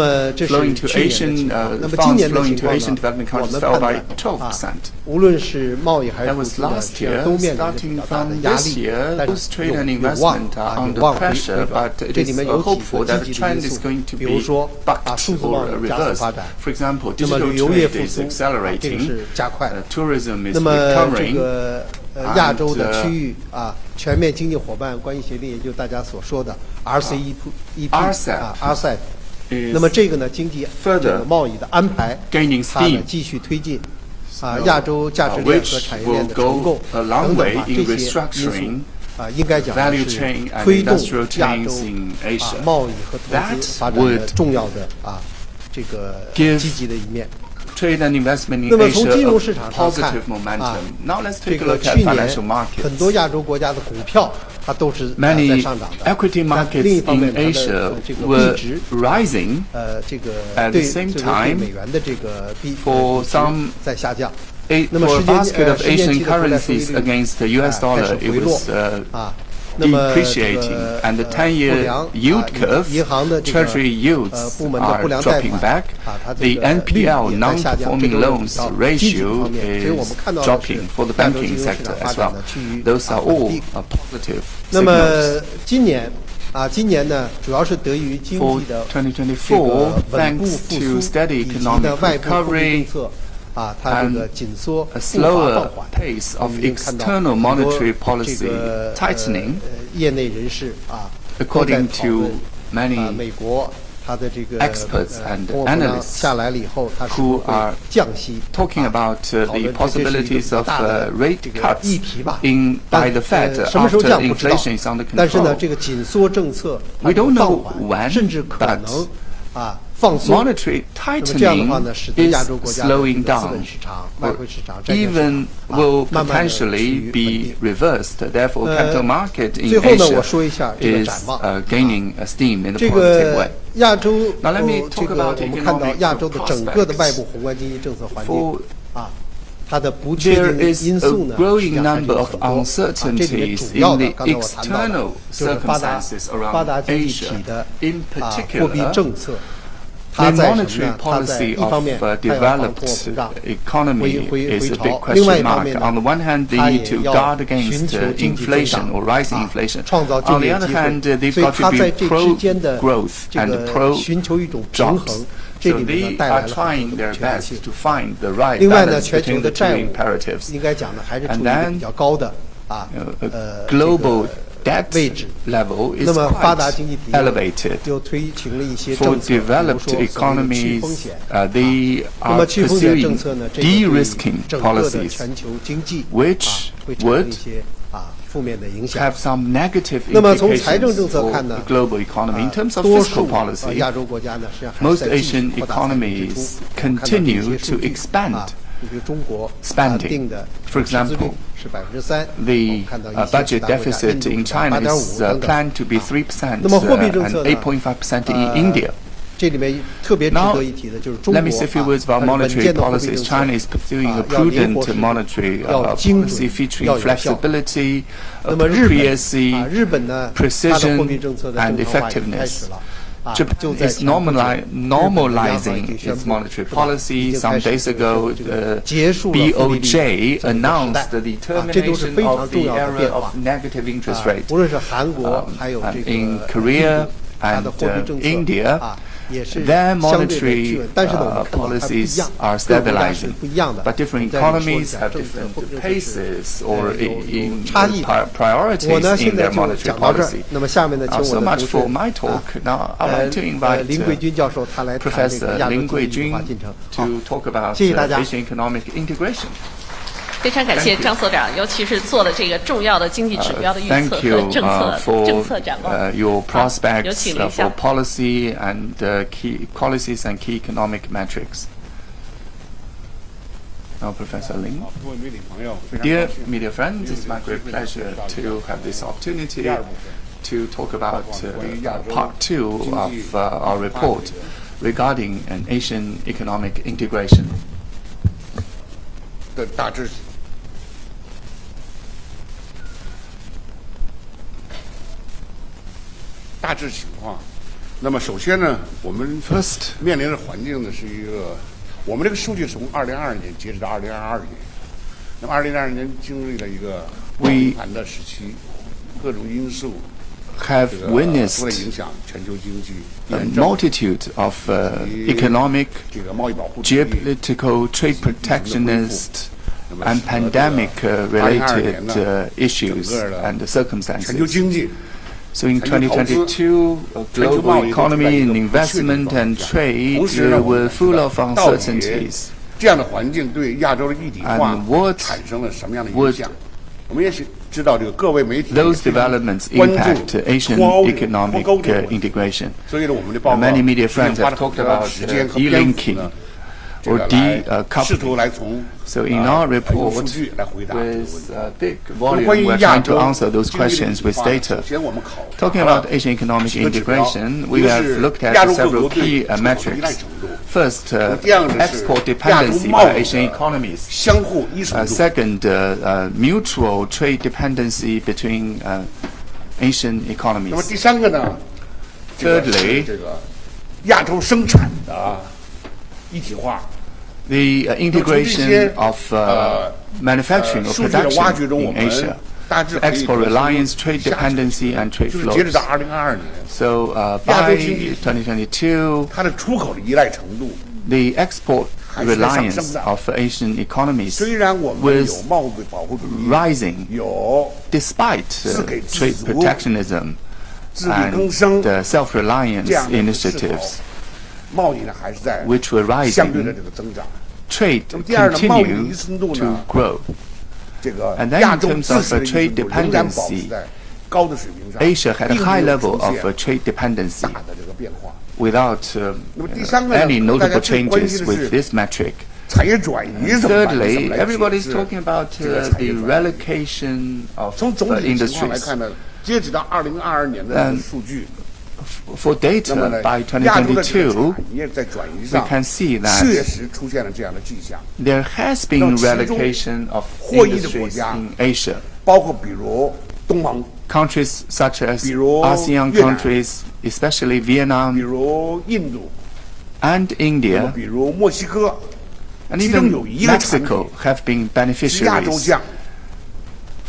flowing to Asian funds flowing to Asian developing countries fell by 12%. That was last year. Starting from this year, both trade and investment are under pressure, but it is hopeful that the trend is going to be bucked or reversed. For example, digital trade is accelerating, tourism is recovering. 亚洲的区域全面经济伙伴关系协定，也就是大家所说的 RCEP RCEP。那么这个呢，经济这个贸易的安排，它呢继续推进亚洲价值链和产业链的重构等等这些因素应该讲是推动亚洲贸易和投资发展的重要的这个积极的一面。Trade and investment in Asia positive momentum. Now let's take a look at financial markets. 很多亚洲国家的股票它都是在上涨的。 Equity markets in Asia were rising at the same time for some for a basket of Asian currencies against the US dollar, it was depreciating, and the 10-year yield curve, treasury yields are dropping back. The NPL, non-performing loans ratio, is dropping for the banking sector as well. Those are all positive signals. 那么今年呢，主要是得益于经济的这个稳步复苏以及呢外部货币政策。它这个紧缩步伐放缓， pace of external monetary policy tightening. 业内人士according to many 美国它的这个 experts and analysts 下来了以后，它是会降息 talking about the possibilities of rate cuts by the Fed after inflation is under control. 但是呢，这个紧缩政策 we don't know 放 when, 缓，甚至可能monetary tightening is slowing down, even will potentially be reversed. Therefore, capital market in Asia is gaining steam in a positive way. 亚洲 Now let me talk 这个 about 我们看到 economic 亚洲的整个的外部宏观经济政策环境它的不确 There 定 is 因 a 素呢 growing 实际上还是 number 有 of 很多这里面 uncertainties 主要 in 的 the 刚才我谈到的 external 就是发达 circumstances 经济 around 体 Asia. 的 In 货币 particular, 政策 the 它在什么 monetary 呢？它在 policy 一方面 of 它要防通货 developed 膨胀 economy 回 is a 潮 big 另外 question 一方 mark. 面 On 呢 the one hand, they 它 need 也 to 要 guard 寻 against 求经济增 inflation 长 or rising inflation. 创造就 On the 业 other 机 hand, 会 they've 所以 got 它 to 在 be 这之间的 pro-growth 这 and 个寻求一种平衡 pro-jobs. 这 So 里面 they 呢带来 are 了 trying 很多 their 不确定 best 性 to find the right 另外呢 balance 全球 between 的 the two 债务 imperatives. 应该讲呢还是处于 And 一个 then 比较高的global 这个 debt 位置 level is 那么发达 quite 经济体 elevated. 又推行了一些 For 政策，比如 developed 说所谓的去 economies, 风险。 they 那 are 么去风险政 pursuing 策呢，这个对 de-risking 整个的 policies, 全球经济 which 会产生 would 一些负面的影响。have some negative 那么从财政 implications 政策 for 看呢 the global economy. In terms of 多 fiscal 数 policy, 亚洲国家呢，实际上还是 most 在继续 Asian 扩大财政支 economies 出。 continue to expand 你比如中国 spending. 定的 For 赤字率 example, 是3%， the 看到一些 budget 其他国家 deficit 印度 in China is 8.5%等等 planned to be 3%那么货币政 and 策呢 8.5% in India. 这里面特别值 Now, 得一提的就是中国 let me say a few words about 它是稳 monetary 健的货币 policies. 政 China 策 is pursuing a 要灵活 prudent 适度 monetary 要精 policy 准 featuring 要有效 flexibility, 那么日本 accuracy, 日本呢，它的货 precision, 币政策的 and 正常化已经开 effectiveness. 始了。 Japan 就在 is 前不久 normalizing its monetary policy. Some days ago, 结束了负利率 BOJ 这个时代 announced the 这都是 termination 非常 of 重 the 要的 era 变 of 化。 negative interest rate. 无论是韩国还有这个 In Korea 它的 and 货币政策 India, 也是 their 相对的 monetary 均稳，但是呢，我们看到它不一 policies 样， are 各个国家是 stabilizing. 不一样的。 But different 在这里说 economies 一下 have 政策 different 货币政策是 paces or 有差异。 priorities 我呢 in 现在 their 就 monetary 讲到这儿 policy. 那么下面呢，请 So 我的 much 同 for 事 my talk. Now I'd like to invite 林桂军教授他来谈这个 Professor 亚洲 Lin 经济 Guijun 化进程。好， to talk about 谢谢大家。 Asian economic integration. 非常感谢张所长，尤其是做了这个重要的经济指标的预测 Thank 和 you 政策 for 展望。 your 有 prospects 请林 for 校。 policy and key policies and key economic metrics. Now, Professor Lin. Dear media friends, it's my great pleasure to have this opportunity to talk about part 2 of our report regarding an Asian economic integration. 的大致情况。那么首先呢，我们 First, 面临的环境呢是一个，我们这个数据从2022年截止到2022年。那么2022年经历了一个崩盘的时期，各种因素 have 都在 witnessed 影响全球经济 a multitude of economic, 这个贸易保护主义 geopolitical, trade protectionist, and pandemic-related issues and 全球 circumstances. 经济 So in 2022, global economy and investment and trade were full of uncertainties. 这样的环境对亚洲的一体化 And what 产生了什么样的影响？我们也许知道，这个各位媒体 Those developments 关注 impact Asian 脱欧 economic 脱钩这个 integration. 所以呢，我们的报告 Many media friends 花 have 了 talked 很多 about 时间和篇幅 de-linking 呢， or 试图 decoupling. 来从 So in our 用 report, 数据来回答这个问 with 题。 big 关 volume, 于 we're 亚 trying to 洲 answer those 经济的 questions 一体 with 化 data. 首先我们考察 Talking 了 about Asian economic 几个指标 integration, 一 we 个 have 是 looked 亚 at 洲各 several 国对 key 出口的依赖 metrics. 程度， First, 第二个是 export 亚洲 dependency 贸 by 易 Asian 的 economies. 相互依存度。 Second, mutual trade dependency between Asian 那么 economies. 第三个呢，这个 Thirdly 是这个亚洲生产的一体化。 The integration of manufacturing or 数据的挖掘 production 中，我 in 们 Asia. 大致可以 Export 得出 reliance, trade 下几个 dependency, and trade 就是截止 flows. 到2022年， So 亚 by 洲经济 2022, 它的出口的依赖程度， the export 还是在上升 reliance 的。 of Asian economies 虽然我们 was 有贸易保护主义， rising 有 despite 自给自 trade 足 protectionism 自力更生 and the self-reliance 这样的势头 initiatives, 贸易呢还是在 which were 相对的 rising, 这个增长。 trade 那么第二呢，贸易的依 continued 存度 to 呢， grow. 这个 And then 亚 in 洲 terms 自 of 身的依 trade 存度仍然保持 dependency, 在高的水平上， Asia had a 并 high 没有 level 出 of 现 trade dependency 大的这个变化。 without 那么第三个呢， any 大家 notable 最关心 changes 的是 with this metric. 产业转移怎么办？怎 Thirdly, 么来解 everybody's 释 talking about 这个产 the 业转移？ relocation of 从总体情况来 industries. 看呢，截止到2022年的这个数据， For 那么 data 呢 by，亚洲的这个 2022, 产业在转移 we 上 can see 确 that 实出现了这样的迹象， there has been 那其中 relocation of 获益的国 industries 家 in Asia. 包括比如东盟， Countries such as 比如 ASEAN 越南， countries, especially 比 Vietnam 如印度， and 那么 India, 比如墨西哥， and 其中 even 有一个产品 Mexico have been 是亚洲 beneficiaries. 酱，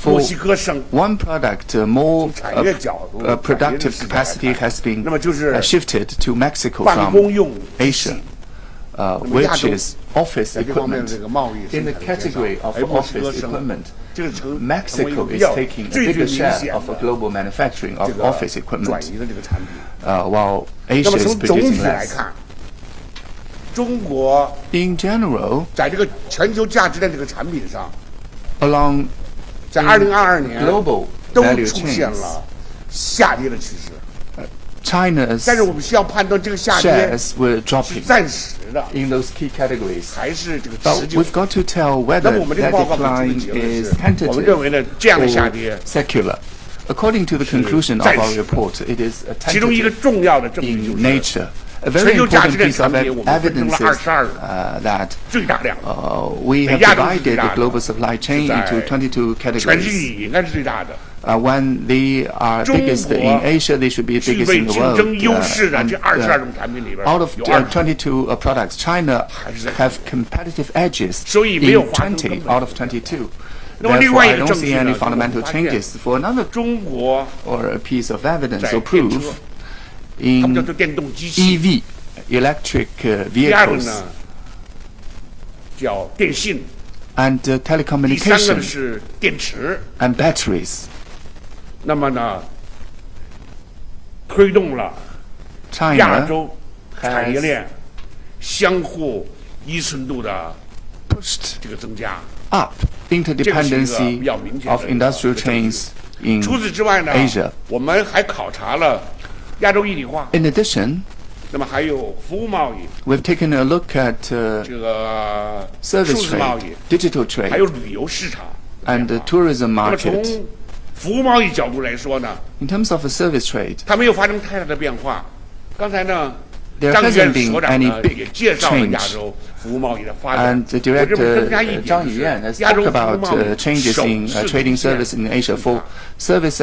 墨 For 西哥省 one product, more 从产业角度、产业的 productive 视角来 capacity 看 has been 那么就是 shifted to Mexico 办 from 公用 Asia, 那么亚 which 洲 is office 在这方面的 equipment. 这个贸易 In the 生产的减少 category of 而墨西 office 哥省 equipment, 这个成 Mexico 比 is 较 taking a 最 bigger 明 share 显 of 的 global manufacturing 这 of 个 office 转 equipment, 移的这个产品。 while 那 Asia 么 is 从总体 producing 来 less. 看，中国 In general, 在这个全球价值链这个产品上， along 在2022年 global 都 value 出现 chains, 了下跌的趋势。China's 但是我们需要判断这个下跌 shares were 是 dropping 暂时的， in those key categories. 还是这个 But 持久 we've got to tell 那 whether 么我们这个 that 报告给出的 decline 结论 is 是，我们认为 tentative 呢，这样的下 or 跌， secular. According to the conclusion of our report, it is a 其中一个 tentative 重要的证据就 in 是 nature. A 全 very 球价 important 值链 piece of 产品我们分成 evidence 了 is 22 that 最大量， we have 北亚洲是 divided 最 the 大的， global supply chain 是在 into 22全世 categories. 界应该是最大的。 When they are 中 biggest 国 in Asia, they should be 具 biggest 备 in the 竞 world. 争优势的 And, 这22种产品里边 out of 有20 22 products, China 还是在 have competitive edges 所以没有 in 发生 20根本 out of 22. 那么另 Therefore, 外一 I 个 don't 证 see 据 any 呢，就是我们 fundamental 发现 changes. For another 中国 or a piece of evidence 在 or 电车 proof 他们叫 in 做电动机器。 EV, electric 第二个 vehicles 呢叫电信， and 第三个 telecommunication 是电池。 and batteries. 那么呢，推动了亚 China 洲产业 has 链相互依存度的 pushed 这个增加。 up interdependency of industrial chains in 除此之外呢 Asia. 我们还考察了亚洲一体化， In addition, 那么还有服务贸易、 we've taken a look at 这个数 service 字贸 trade, 易， digital 还有 trade, 旅游市场。 and the tourism 那么 market. 从服务贸易角度来说呢， In terms of a service trade, 它没有发生太大的变化。刚才呢， there 张 hasn't 院 been 所长 any 呢 big 也介绍了 change. 亚洲服务贸易的发展。 And the 我这边增加 director 一点， Zhang 就是 Yuan has 亚洲 talked 服务 about 贸易 changes 首 in 次 trading 出现 service in Asia. For service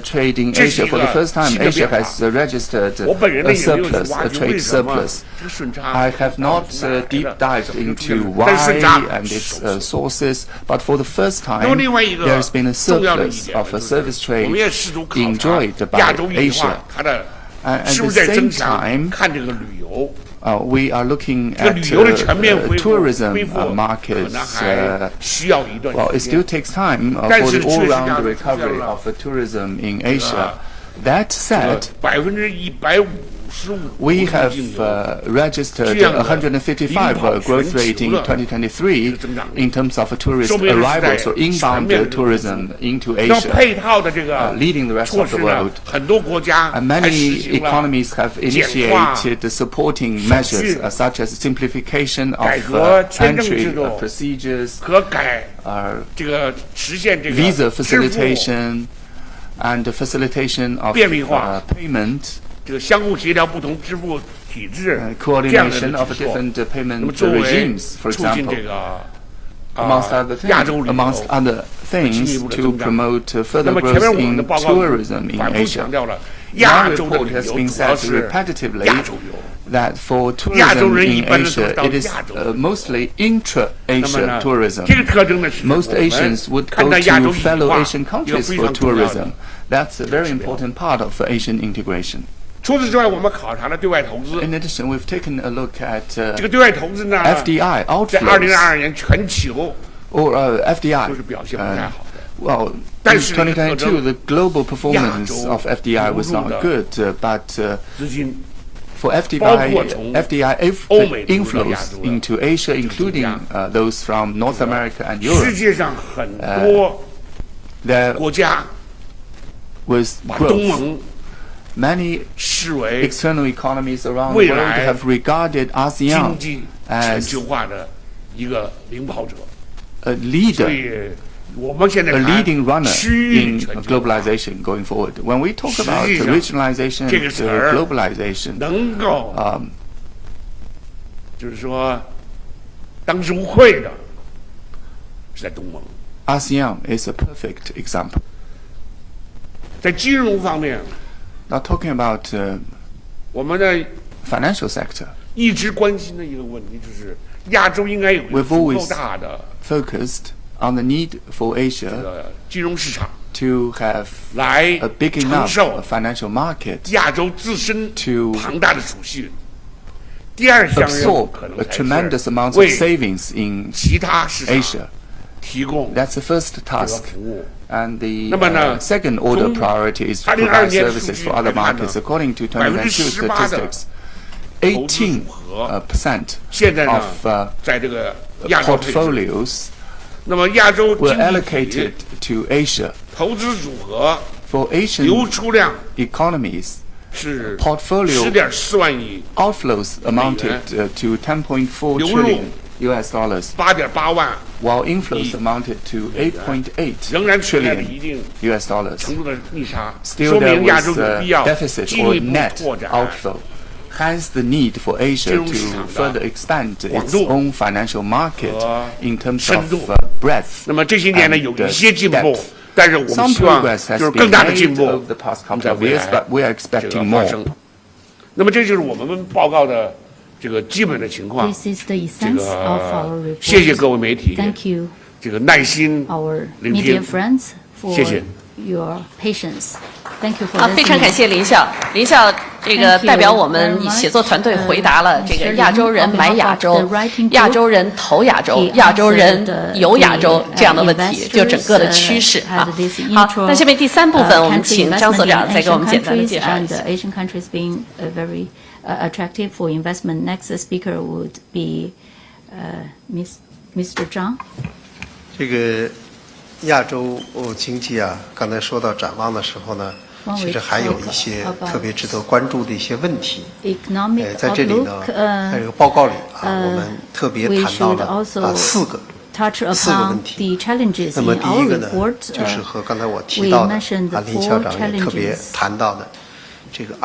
trade in 这是 Asia, 一 for the 个 first time, 新的 Asia 变化。 has registered 我本人呢 a 也没有去 surplus, 挖 a 掘为 trade 什么 surplus. 这个顺差 I have not 从哪来的 deep dived 怎么就出 into 现了 why 但是顺差 and its 首次 sources, but for the first 那么 time, 另外一个 there has been a 重要的一 surplus 点 of 呢 a 就是 service 我 trade 们也试图考察 enjoyed by 亚洲一体 Asia. 化它的 And 是 at 不 the 是在增 same 强 time, 看这个旅游。 we are looking 这个 at 旅游的全面恢复 tourism 恢复可 markets. 能还需要一段 Well, it 时间 still。takes time 但 for 是 the 确实亚 all-round 洲出现 recovery 了 of tourism in Asia. That 这 said, 个155%。 we have registered 155 growth rate in 2023 in terms of tourist arrivals or inbound tourism into 要 Asia, 配套的这个 leading the rest 措 of 施 the 呢 world.，很多国家 And 还实 many 行了 economies have initiated the supporting measures such as simplification of 改革签证 entry 制度 procedures, 和改 这个实现这个 visa 支付 facilitation, and the facilitation of 便利化 payment, 这个相互协调不同支付体制 这样的 coordination of 举措。 different 那么 payment 作为 regimes, for 促进 example, 这个 amongst other 亚洲旅 amongst 游。 other 进一 things 步的 to 增长。 promote 那 further 么前面 growth 我们的 in 报告 tourism in 反复 Asia. 强调了 My 亚洲的 report 旅 has 游 been 主要 said 是 repetitively 亚洲游。 that for 亚洲 tourism 人一 in 般的都 Asia, 到 it is 亚洲。 mostly 那么 intra-Asia 呢， tourism. 这个特征呢是 Most 我们 Asians would 看 go 待亚洲 to 一体 fellow 化 Asian 一个 countries 非 for 常重要的 tourism. That's a very important part of Asian integration. 除此之外，我们考察了对外投资。 In addition, we've taken a look at 这个对外投资呢， FDI 在 outflows 2022年全球 or FDI. 都是表现不太好的。 Well, in 但是这个特征 2022, the global performance 亚洲 of FDI was 流入 not 的 good, but 资金 for 包括从 FDI 欧美流入到亚 inflows 洲的 into Asia, including those from North America and 世 Europe, 界上很多 there 国家 was 把东 growth. 盟 Many 视为 external economies around the 未 world 来 have regarded 经 ASEAN 济全 as 球化的一个领跑者。 a 所 leader, 以我们现在 a 谈 leading runner 区域 in 全球化 globalization going forward. When we talk about 实际上 regionalization 这个词儿 and globalization, 能够就是说当之无愧的是在东盟。 ASEAN is a perfect example. 在金融方面， Now talking about 我们的 financial sector, 一直关心的一个问题就是亚洲应该有一个 We've 足够 always 大的 focused on the need for 这 Asia 个金融市场， to have 来 a big 承 enough 受 financial market 亚洲自身 to 庞大的储蓄。第二项任务 absorb 可 a 能才 tremendous 是 amount of 为 savings in 其他市场 Asia. 提供 That's the first 这个 task. 服务。 And the 那么呢， second order 从 priority is to 2022 provide 年 services 数据 for other 来看呢 markets. According to 2022 18% statistics, 投资组合 18% 现在呢 of 在这个亚洲配置， portfolios 那么亚洲经 were 济 allocated to Asia. 投资组合 For Asian 流出量 economies, 是 portfolio 10.4万亿 outflows amounted to 10.4 流入 trillion US dollars, 8.8万， while inflows amounted to 8.8仍然存在着 trillion 一定 US dollars. 程度的逆差， Still 说 there 明亚 was 洲有 a 必要 deficit 进 or 一步 net 拓展 outflow. Hence the need for Asia to further expand its own financial market in terms of breadth 那么这些年呢， and 有一些进步， depth. 但是我们 Some 希望 progress has 就是 been 更大的 made 进步 over the past couple 在 of 未 years, 来 but we are 这 expecting 个发 more. 生。那么这就是我们报告的这个基本的情况。 This is the 这 essence of our 个 report. 谢谢各位媒体， Thank you, 这个耐心 our 聆 media 听。 friends, for 谢谢。 your patience. Thank you for 好， listening. 非常感谢林校。林校这个 Thank you 代表我们 very much. 写作团队回答了这个 Mr. 亚洲人 Lin, on 买 behalf 亚 of 洲 the writing、 亚 group, 洲人投亚洲、 he 亚洲人 answered 游亚洲 the 这样的问题， investors, 就整个的趋势 had 啊。 this 好， intro, 那下面第3部分，我们 country 请张 investment 所长 in 再给我们 Asian 简单的 countries 介绍一 and 下。 Asian countries being very attractive for investment. Next speaker would be Mr. Zhang. 这个亚洲经济啊，刚才说到展望的时候呢，其实还有一些特别值得关注的一些问题。在这里呢，在这个报告里啊，我们特别谈到了4个问题。那么第一个呢，就是和刚才我提到的林校长也特别谈到的这个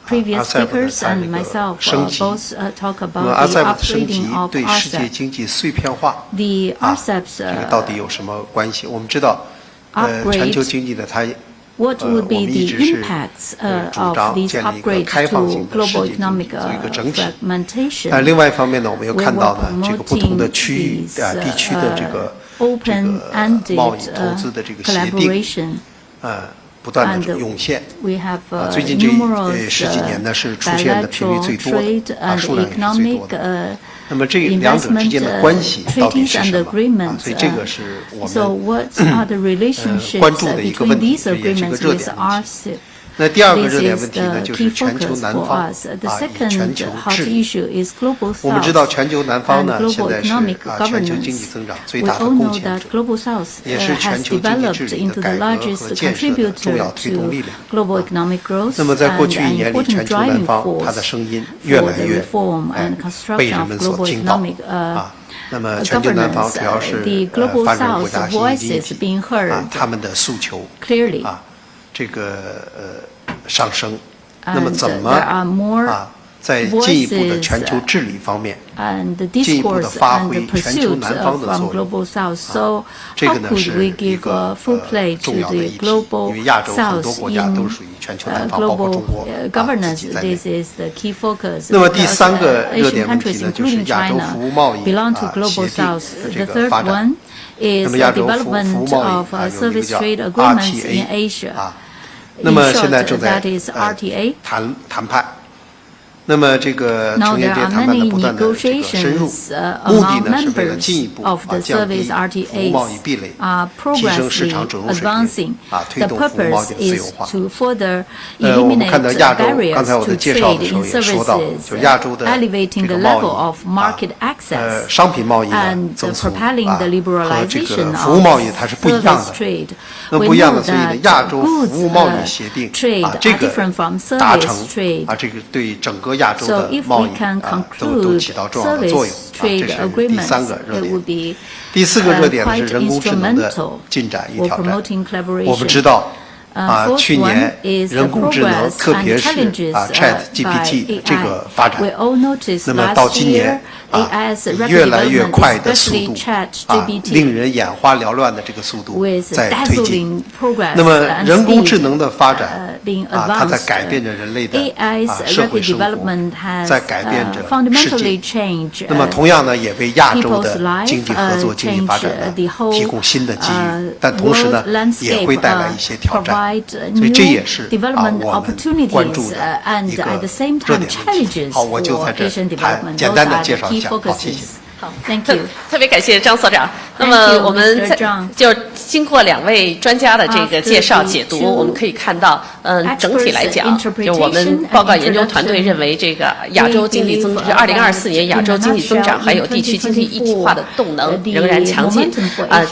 Previous speakers and myself both talk about the upgrading of 对世界经济碎片化 The 这个到底有什么关系？我们知道，全球经济呢，它 What would be the impacts of these 建立一个 upgrades 开放 to 性的世 global 界经 economic 济做一个整体。 fragmentation? 但另外一方面呢，我们又 We 看 were 到呢，这个不同的 promoting 区域 these 地区的这个 open-ended 贸易投资的这个协定 collaboration. 不断的涌现。 We have 最近这numerous 10几年呢，是出现的频率最多 bilateral 的， trade 数 and 量也是最多 economic 的。那么这两者之间的关系到底是什么？所以这个是我 So 们 what are the relationships 关注的一个 between 问题， these 也是个 agreements 热 with 点问题。 RCEP? 那第二个 This 热点 is 问题呢， the 就 key 是全球 focus 南 for 方 us. The 以全 second 球 hot 治理。 issue is global 我们知道 south 全球南方 and 呢，现 global 在是 economic 全球经济 governance. 增长最 We 大的 all 贡 know 献 that 者， global south 也是 has 全球经济 developed 治理 into 的 the 改革 largest 和建设的重要 contributor 推动力 to 量。 global economic growth 那么在过 and 去1 an 年里， important 全球南 driving 方它 force 的声音越 for 来 the 越 reform and 被 construction 人 of 们所 global 听到 economic 那么全球南方主要 governance. 是 The global 发展国 south 家新经 voices 济 being heard 他们的诉求 clearly. 这个上升。那么 And 怎 there are 么 more 在进一步的全球治理方面 and the 进一步地 discourse 发 and 挥 the 全球 pursuit 南方的 from 作用 global south. So 这 how 个呢 could 是 we 一 give 个 full play 重 to 要的 the 议题， global 因为亚洲很多 south 国家都 in 属于全球南方，包括 global 中国自 governance? 己在内。 This is the key focus. 那么第 because, 3个热 Asian 点问题 countries, 呢，就是 including 亚洲 China, 服务贸易 belong to global 协定 south. 的这 The 个 third 发展。 one 那 is 么 the 亚洲服务 development 贸易 of 有一个 service 叫 trade agreements in RTA Asia. 那 In 么 short, 现在正在 that is RTA. 谈判。那么这个 Now 成员 there 这 are 谈判呢 many 不断的这个深入， negotiations 目的 among 呢是为了 members 进一步 of the 降低 service 服务贸易 RTAs 壁垒， are 提升市 progressively 场准入水 advancing. 平，推 The 动服务贸易 purpose 的自由 is 化。 to further 我们 eliminate 看到亚洲，刚 barriers 才我 to 在介绍 trade 的时候 in 也说到，就亚洲 services, 的 elevating 这 the 个贸 level of 易 market access 商品贸易呢 and 增速 propelling the 和这个 liberalization 服务贸易它是 of 不一样 service 的。 trade. 那 We 不一样 know 的，所以呢， that 亚洲服 goods 务贸易协定 trade 这 are 个 different from 达成 service trade. 这个对整个亚洲 So 的 if 贸 we 易 can 都 conclude 起到重要的作用。 service 这 trade 是第 agreements, 3个热 it 点。 would be 第4个热点呢 quite 是人工智能的 instrumental 进展与 for 挑战。 promoting collaboration. 我们知道。 Fourth 去 one 年 is 人 the 工智能， progress 特 and 别是 challenges ChatGPT by 这个发展 AI. We all noticed 那么到 last 今年 year AI's 以 rapid 越来越 development, 快的速 especially 度 ChatGPT, 令人眼花缭乱的这个速度 with 在推进。 dazzling progress 那么 and 人工智 speed 能的发展 being 它在 advanced. 改变着人类的 AI's 社会 rapid 生活， development has 在改变着世 fundamentally 界。 changed 那么同样呢，也为亚洲 people's 的 life, 经济合作、经济发展 change 呢 the whole 提供新的机遇 world，但同时呢，也会 landscape 带来一些挑战。 provide 所以这 new 也是 development 我们关注 opportunities 的 and 一个 at the same 热 time 点问题。 challenges 好，我就 for 在这 Asian 谈 development. 简 Those 单的 are 介 the 绍一 key 下。好，谢谢。 focuses. Thank you. 特别感谢张所长。那 Thank 么 you, 我们 Mr. 在 Zhang. 就经过2位专家的这个介绍解读，我们可以看到，整体来讲，就我们报告研究团队认为，这个亚洲经济2024年亚洲经济增长还有地区经济一体化的动能仍然强劲，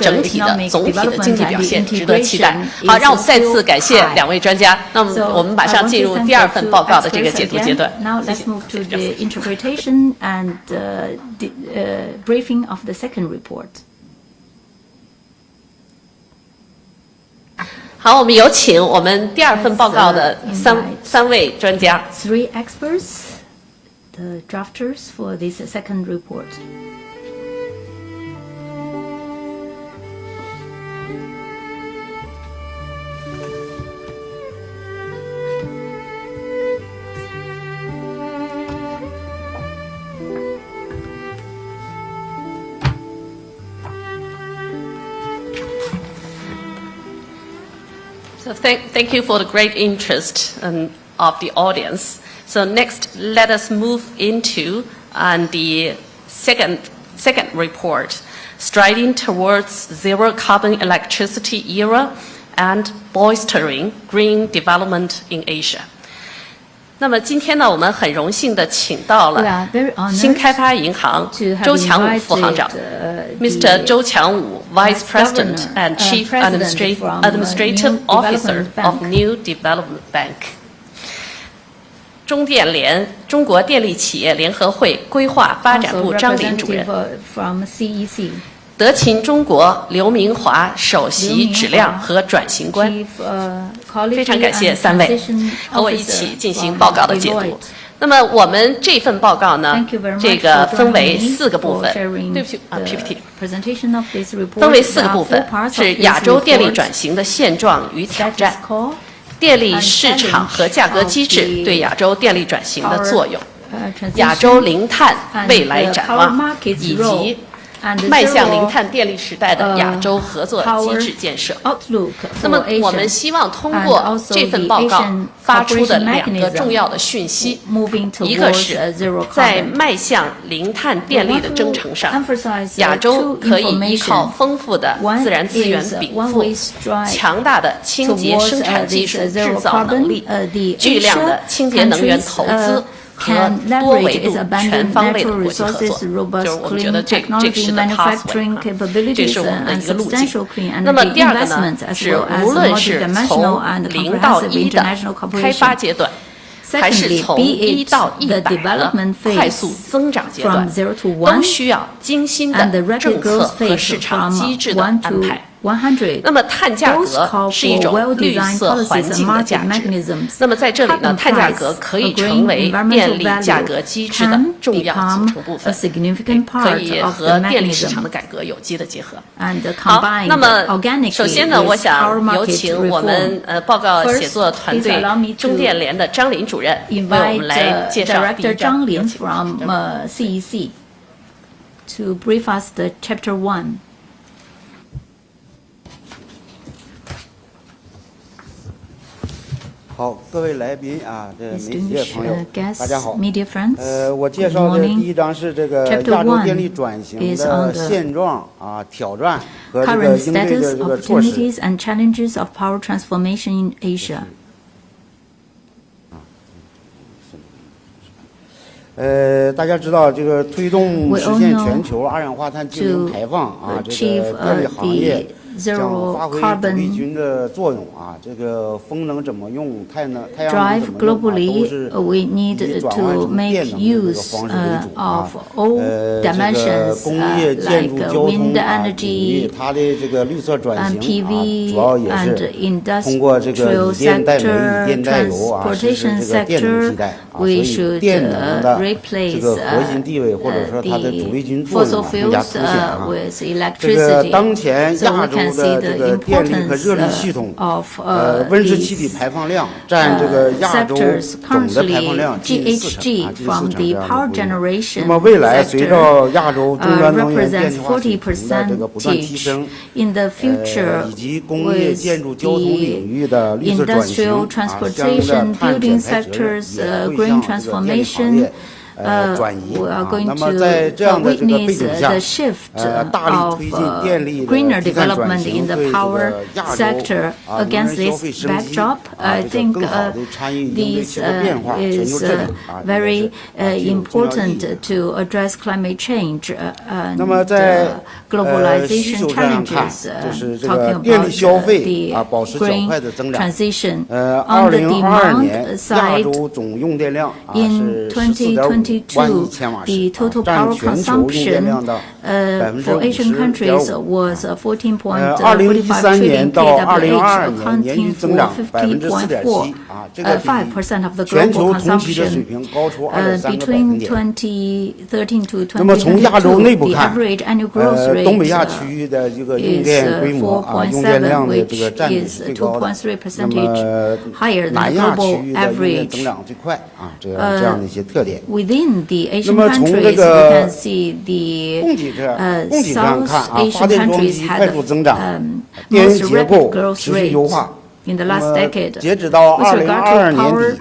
整体的总体的经济表现值得期待。好，让我们再次感谢2位专家。那么我们马上进入第2份报告的这个解读阶段。Now let's move to the interpretation and the briefing of the second report. 好，我们有请我们第2份报告的三位专家。Three experts, the drafters for this second report. So thank you for the great interest of the audience. So next, let us move into the second report, Striding Towards Zero Carbon Electricity Era and Bolstering Green Development in Asia. 那么今天呢，我们很荣幸地请到了新开发银行周强武副行长 ，Mr. 周强武 Vice President and Chief Administrative Officer of New Development Bank。中电联中国电力企业联合会规划发展部张林主任。德勤中国刘明华首席质量和转型官，非常感谢3位和我一起进行报告的解读。那么我们这份报告呢，这个分为4个部分。对不起，PPT。分为4个部分，是亚洲电力转型的现状与挑战、电力市场和价格机制对亚洲电力转型的作用、亚洲零碳未来展望，以及迈向零碳电力时代的亚洲合作机制建设。那么，我们希望通过这份报告发出的2个重要的讯息，一个是在迈向零碳电力的征程上，亚洲可以依靠丰富的自然资源禀赋、强大的清洁生产技术制造能力、巨量的清洁能源投资。和多维度全方位的国际合作，就是我们觉得这是的 pathway， 这是我们的一个路径。那么第2个呢，是无论是从0到1的开发阶段，还是从1到100的快速增长阶段，都需要精心的政策和市场机制的安排。那么碳价格是一种绿色环境的价值。那么在这里呢，碳价格可以成为电力价格机制的重要组成部分，可以和电力市场的改革有机的结合。好，那么首先呢，我想有请我们报告写作团队中电联的张林主任为我们来介绍第1章。有请。CEC to brief us the Chapter 1. 好，各位来宾啊，这媒体朋友，大家好。我介绍的第1章是这个亚洲电力转型的现状啊、挑战和这个应对的这个措施。大家知道这个推动实现全球二氧化碳净零排放啊，这个电力行业将发挥主力军的作用啊，这个风能怎么用，太阳能怎么用啊，都是以转换成电能的这个方式为主啊。这个工业、建筑、交通啊，以它的这个绿色转型啊，主要也是通过这个以电代煤、以电代油啊，实施这个电能替代啊，所以电能的这个核心地位或者说它的主力军作用啊更加凸显啊。这个当前亚洲的这个电力和热力系统，温室气体排放量占这个亚洲总的排放量近40%啊，近40%这样的比例。那么未来随着亚洲终端能源电气化水平的这个不断提升，以及工业、建筑、交通领域的绿色转型啊，相应的碳减排责任也会向这个电力行业转移 we are going 那么在这样的这个背 witness 景下 the shift 大力推进电力的 greener 低碳转 development 型 in the 对这 power 个亚洲 sector 能源 against 消 this 费升级 backdrop. I 这个 think 更好的参与应对 this 气候变化全球 is 治理very 这是重要意义 important to address climate change and 那么在 globalization 需求上看 challenges. 就是这个 Talking 电力 about 消费 the 保持较 green 快的增长 transition. On the 2022 demand 年亚 side, 洲总用电量 in 是14.5万亿千瓦 the 时 total 占 power 全球用电量 consumption 的 for Asian countries was 2013 年 14.45 到 trillion2022 kWh, 年年均 accounting 增 for 长 4.7%这个比 5% of the 全 global 球同期的水 consumption. 平高出2.3个百分 Between 点。 2013 to 那么从亚洲内 2022, 部 the 看 average annual growth rate 东北亚区域的这个用 is 电规模用电 4.7, 量的这 which 个占比 is 是最高的。 2.3% 那么 higher than 南 the 亚区 global 域的用电 average. 增长最快这样的一些特点。 Within the 那 Asian 么从 countries, 这 we 个 can see the 供给上 South 看发 Asian 电装 countries 机 had 快速增长 电 most 源结 rapid 构 growth 持续优 rate 化 in the 那 last 么 decade. 截止到 With regard to 2022 年 power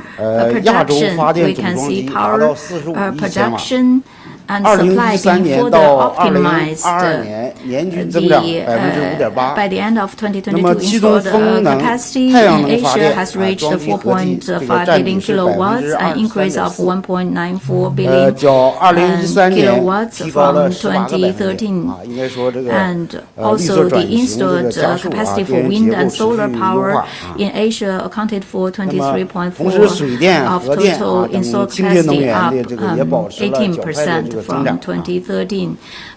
底亚洲发 production, 电 we 总 can 装 see 机达 power 到45亿千瓦 production and supply 2013 being 年 further 到 optimized. 2022年年均增长 5.8%。 By the end of 那么 2022, 其中 installed 风能 capacity 太阳 in 能发 Asia 电 has reached 装机合计这个 4.5 占比 billion 是 kilowatts, an increase of 23.4%。 1.94 billion 较2013年 kilowatts 提高了 from 18个百分点 2013. 应该说这个 And 绿 also 色 the 转型这个 installed 加速 capacity 电 for 源 wind 结构 and 持续 solar 优 power 化 in Asia accounted for 那么 23.4% 同时水电 of 核电 total 等 installed 清洁能 capacity, 源 up 的这个也保持了较快的这 18% 个增 from 长 2013.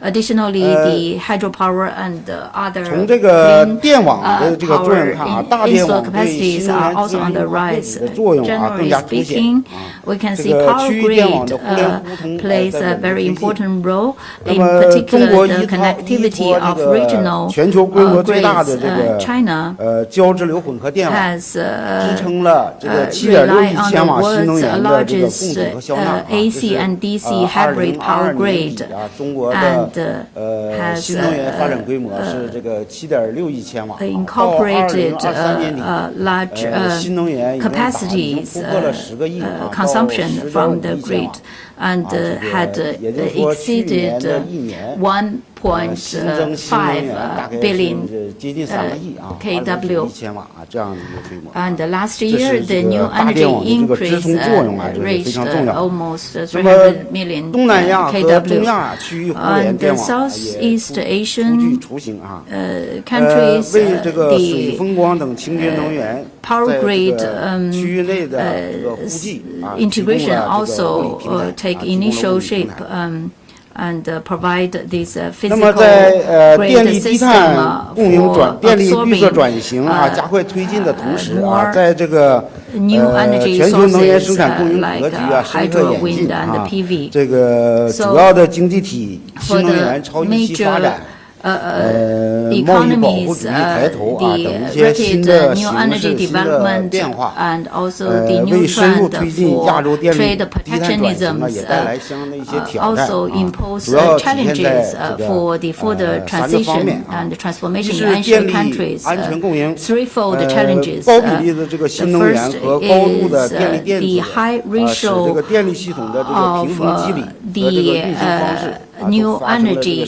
Additionally, the hydropower and other 从这个 green 电网的这个作 power 用看 in 大电 installed 网对新 capacities 能 are 源 also 资 on 源 the 优化 rise. 的作用更 Generally 加凸显 speaking, we can 这 see 个 power 区域电网 grid 的互联互通 plays 在 a 稳步 very 推进 important role, 那 in 么中 particular 国 the 依托 connectivity 这 of 个 regional 全球规模最大的这 grids. 个 China 交直流混合电网 has 支撑了这个 7.6 rely 亿 on 千 the 瓦新能 world's 源的这个供 largest 给和销纳 AC and DC hybrid power 2022 年 grid 底中国 and 的 has 新能源发展规模是这个 7.6 亿千瓦 incorporated 到2023年底 large 新能源已经capacities 突破了10个亿 consumption 到 from 10.5 the 亿千瓦 grid and had 也就是说去年 exceeded 的一年新增新能源大概 1.5 billion 是接近3个亿kW 亿千瓦这样的一个规模 And last 这 year, 是 the 这 new 个大 energy 电网的这个支 increase 撑作用这是非 reached 常重要 almost 那么 300 million 东南亚和中 kW. 亚区域互联 And 电 the 网也 Southeast 初具 Asian 雏形countries, 为这个水 the 风光等清洁能源 power 在这 grid 个区域内的这个互济 integration 提供了这个 also 物理平台 take 提供了物 initial 理平 shape 台 and provide these 那么 physical 在电 grid 力低 system 碳供应 for 电力绿色 absorbing 转型加快推进的同时 more 在这个 new energy 全球能源生 sources 产供应 like 格局深刻 hydro, 演 wind 进 and PV. 这个 So 主要的经济体新 For 能源 the 超预期发 major 展贸易保护主义抬头等一 the 些新 rapid 的 new 形 energy 势新的 development 变化 and also the new 为深入 trend 推进亚洲 for 电力 trade 低碳转型 protectionism 也带来相应的一些挑战 also impose 主要体现 challenges 在这 for 个 the further 3个方面 transition and transformation 一 in 是电 Asian 力 countries. 安全供应 Threefold challenges. 高比例的这个新能源 The 和 first 高度的 is 电力电 the 子 high 使这 ratio 个电力系统的这个平衡机理和这个运行方式 new energy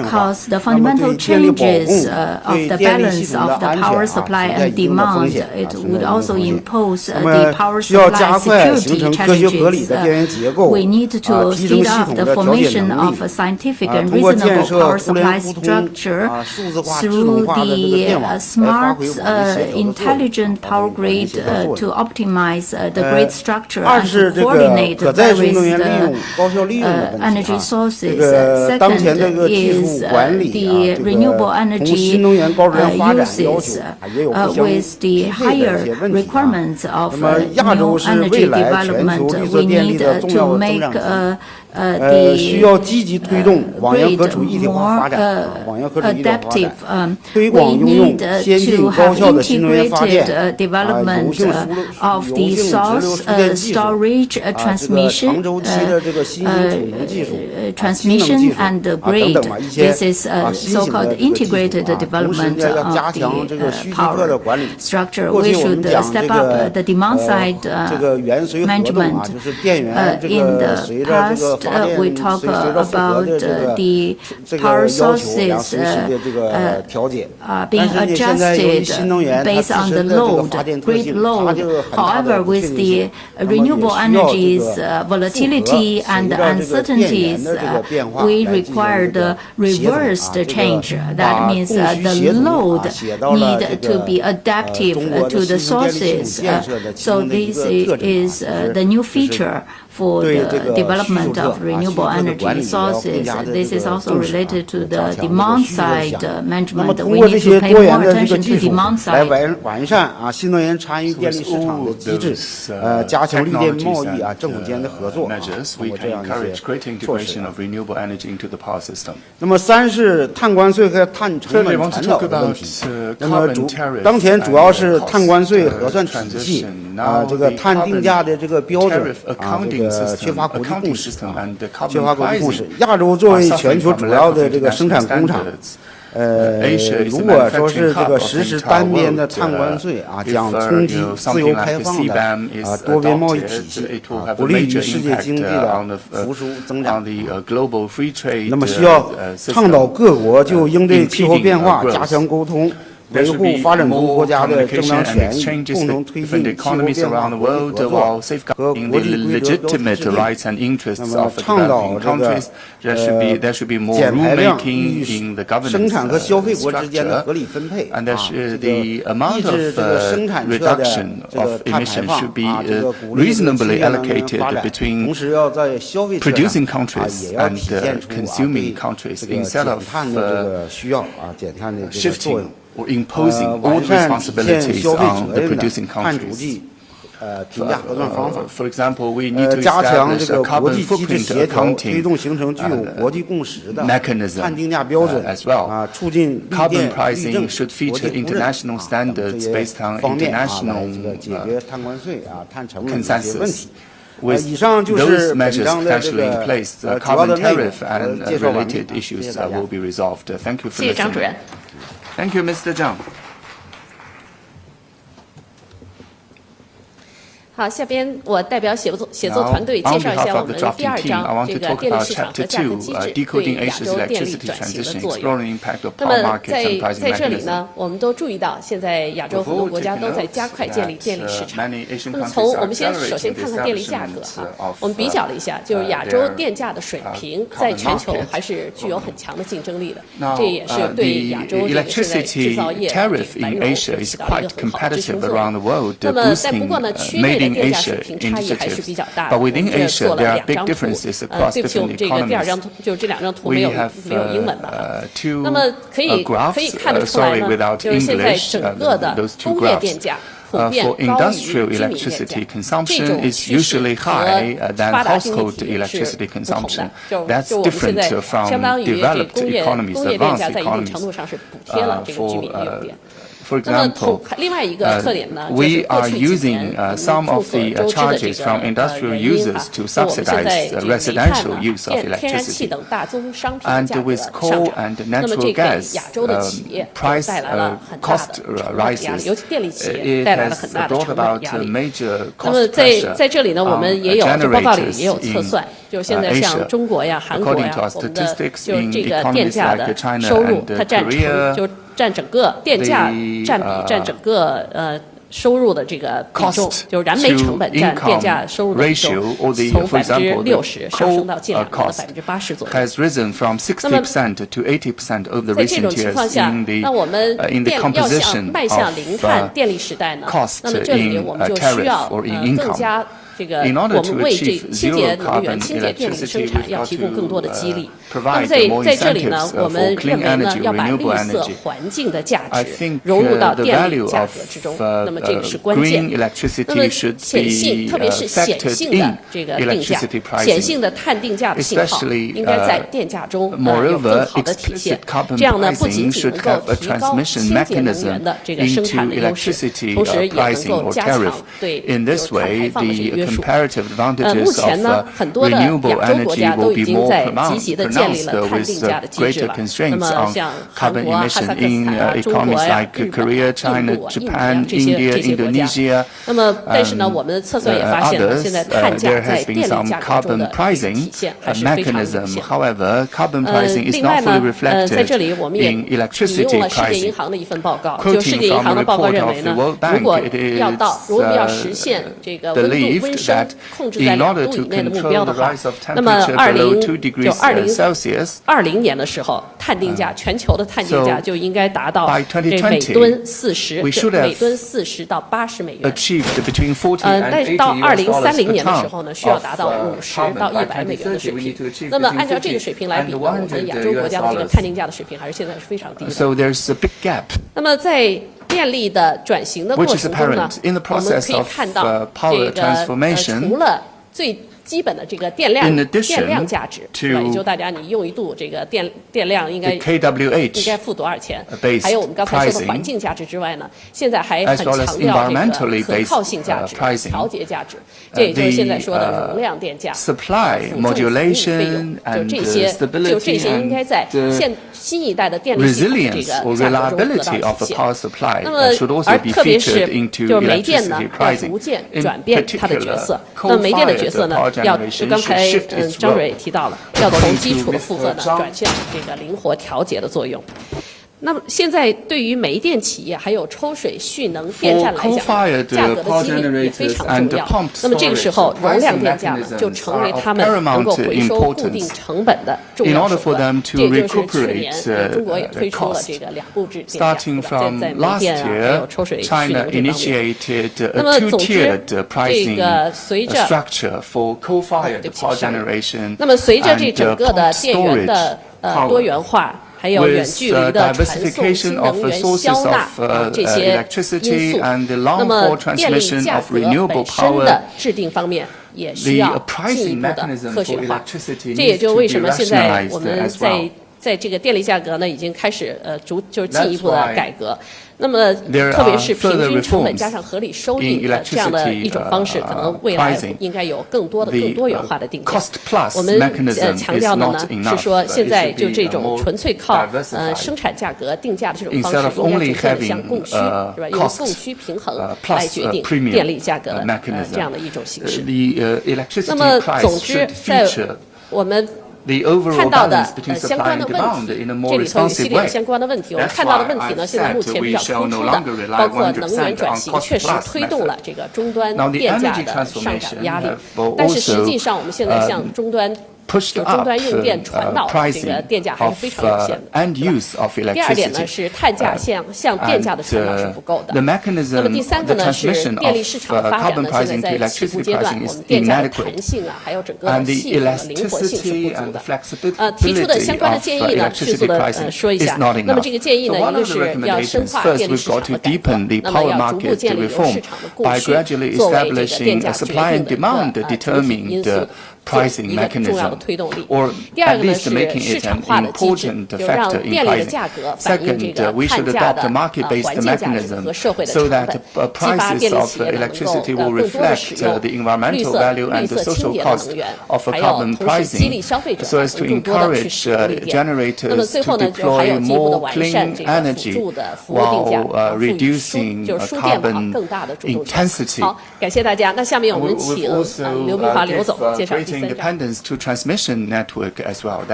cause the fundamental changes of the balance of the power supply and demand. It would also impose the power supply security challenges. We need to speed up the formation of a scientific and reasonable power supply structure through the smart, intelligent power grid to optimize the grid structure and to coordinate various energy sources. Second is the renewable energy uses with the higher requirements of new energy development. We need to make 需要积极推动网约合处一体化发展，网约合处一体化发展，推广应用先进高效的新能源发电，有性storage, transmission, 长周期的这个新型储能技术，transmission and grid. This is so-called integrated development of the power structure. We should step up the demand side management. In the past, we talk about the power sources being adjusted based on the load, grid load. However, with the renewable energies volatility and uncertainties, we require the reversed change. That means the load need to be adaptive to the sources. So this is the new feature for the development of renewable energy sources. This is also related to the demand side management. We need to pay more attention to demand side. 来完善新能源参与电力市场的机制，加强绿电贸易政府间的合作，通过这样一些措施。那么3是碳关税和碳成本传导的问题。那么当前主要是碳关税核算体系这个碳定价的这个标准这个缺乏国际共识，亚洲作为全球主要的这个生产工厂，如果说是这个实施单边的碳关税将冲击自由开放的多边贸易体系，不利于世界经济的复苏增长。那么需要倡导各国就应对气候变化加强沟通，维护发展中国家的正当权益，共同推进气候变化合作和国际规则要求。那么倡导这个减排量与生产和消费国之间的合理分配这个抑制这个生产侧的这个碳排放这个鼓励这个清洁能源发展，同时要在消费侧也要体现出这个减碳的这个需要减碳的这个作用。or imposing all responsibilities on the producing countries. For example, we need to establish a carbon footprint accounting mechanism as well. Carbon pricing should feature international standards based on international consensus. With those measures potentially in place, the carbon tariff and related issues will be resolved. Thank you for listening. Thank you, Mr. Zhang. 好，下边我代表写作团队介绍一下我们第2章这个电力市场和价格机制对亚洲电力转型的作用。那么在这里呢，我们都注意到，现在亚洲很多国家都在加快建立电力市场。那么我们首先看看电力价格我们比较了一下，就是亚洲电价的水平在全球还是具有很强的竞争力的，这也是对亚洲这个现在制造业繁荣一个很好的支撑作用。那么但不过呢，区内的电价水平差异还是比较大的。我们这做了2张图，对不起，我们这个第2张图就是这2张图没有英文的。那么可以看得出来呢，就是现在整个的工业电价for industrial electricity consumption is usually higher than household electricity consumption. That's different from developed economies, advanced economies. For example, we are using some of the charges from industrial users to subsidize residential use of electricity. And with coal and natural gas price cost rises, it has brought about major cost pressure. 在这里呢，我们也有这报告里也有测算，就是现在像中国呀、韩国呀，我们的就是这个电价的收入，它占整个电价占比占整个收入的这个比重，就是燃煤成本占电价收入的比重，从60%上升到近2年的80%左右。那么在这种情况下，那我们要想迈向零碳电力时代呢，那么这里我们就需要更加这个我们为这清洁能源、清洁电力的生产要提供更多的激励。那么在这里呢，我们认为呢，要把绿色环境的价值融入到电力价格之中，那么这个是关键。那么显性，特别是显性的这个定价，显性的碳定价的信号，应该在电价中有更好的体现。这样呢，不仅仅能够提高清洁能源的这个生产的优势，同时也能够加强对碳排放的这个约束。目前呢，很多的亚洲国家都已经在积极的建立了碳定价的机制了。那么像韩国啊、哈萨克斯坦啊、中国呀、日本、印度啊、印度呀这些国家。那么，但是呢，我们测算也发现呢，现在碳价在电力价格中的体现还是非常明显。另外呢，在这里我们也引用了世界银行的一份报告，就世界银行的报告认为呢，如果要实现这个温升控制在2度以内的目标的话，那么2020年的时候，碳定价全球的碳定价就应该达到这每吨40到80美元。但是到2030年的时候呢，需要达到50到100美元的水平。那么按照这个水平来比呢，我们亚洲国家的这个碳定价的水平还是现在是非常低的。那么在电力的转型的过程中呢，我们可以看到这个除了最基本的这个电量价值，也就大家你用1度这个电量应该付多少钱？还有我们刚才说的环境价值之外呢，现在还很强调这个可靠性价值、调节价值，这也就是现在说的容量电价、辅助服务费用，就这些应该在新一代的电力系统这个价格中得到体现。那么而特别是就是煤电呢，要逐渐转变它的角色。那么煤电的角色呢，要刚才张主任也提到了，要从基础的负荷呢转向这个灵活调节的作用。那么现在对于煤电企业还有抽水蓄能电站来讲，价格的激励也非常重要。那么这个时候，容量电价呢就成为他们能够回收固定成本的重要手段。这也就是去年中国也推出了这个2步制电价，在煤电还有抽水蓄能这方面。那么总之，这个随着那么随着这整个的电源的多元化。还有远距离的传送、新能源消纳这些因素，那么电力价格本身的制定方面也需要进一步的科学化。这也就为什么现在我们在这个电力价格呢已经开始就是进一步的改革。那么，特别是平均成本加上合理收益的这样的一种方式，可能未来应该有更多元化的定价。我们强调的呢是说，现在就这种纯粹靠生产价格定价的这种方式，应该逐渐的向供需是吧？用供需平衡来决定电力价格的这样的一种形式。那么，总之，在我们看到的相关的问题，这里头有一系列相关的问题。我们看到的问题呢，现在目前比较突出的，包括能源转型确实推动了这个终端电价的上涨压力，但是实际上我们现在向终端用电传导这个电价还是非常有限的。第二点呢是碳价向电价的传导是不够的。那么第三个呢是电力市场的发展呢，现在在起步阶段，我们电价的弹性啊，还有整个的系统的灵活性是不足的。提出的相关的建议呢，迅速的说一下。那么这个建议呢，一个是要深化电力市场的改革，那么要逐步建立由市场的供需作为这个电价决定的主体因素。一个重要的推动力。第二个呢是市场化的机制，就让电力的价格反映这个碳价的环境价值和社会的成本，激发电力企业能够更多的使用绿色清洁的能源，还有同时激励消费者更多的去使用绿电。那么最后呢，就还有进一步的完善这个辅助的服务定价，就是输电网更大的主动权。好，感谢大家。那下面我们请刘明华刘总介绍第三章。transmission network as well.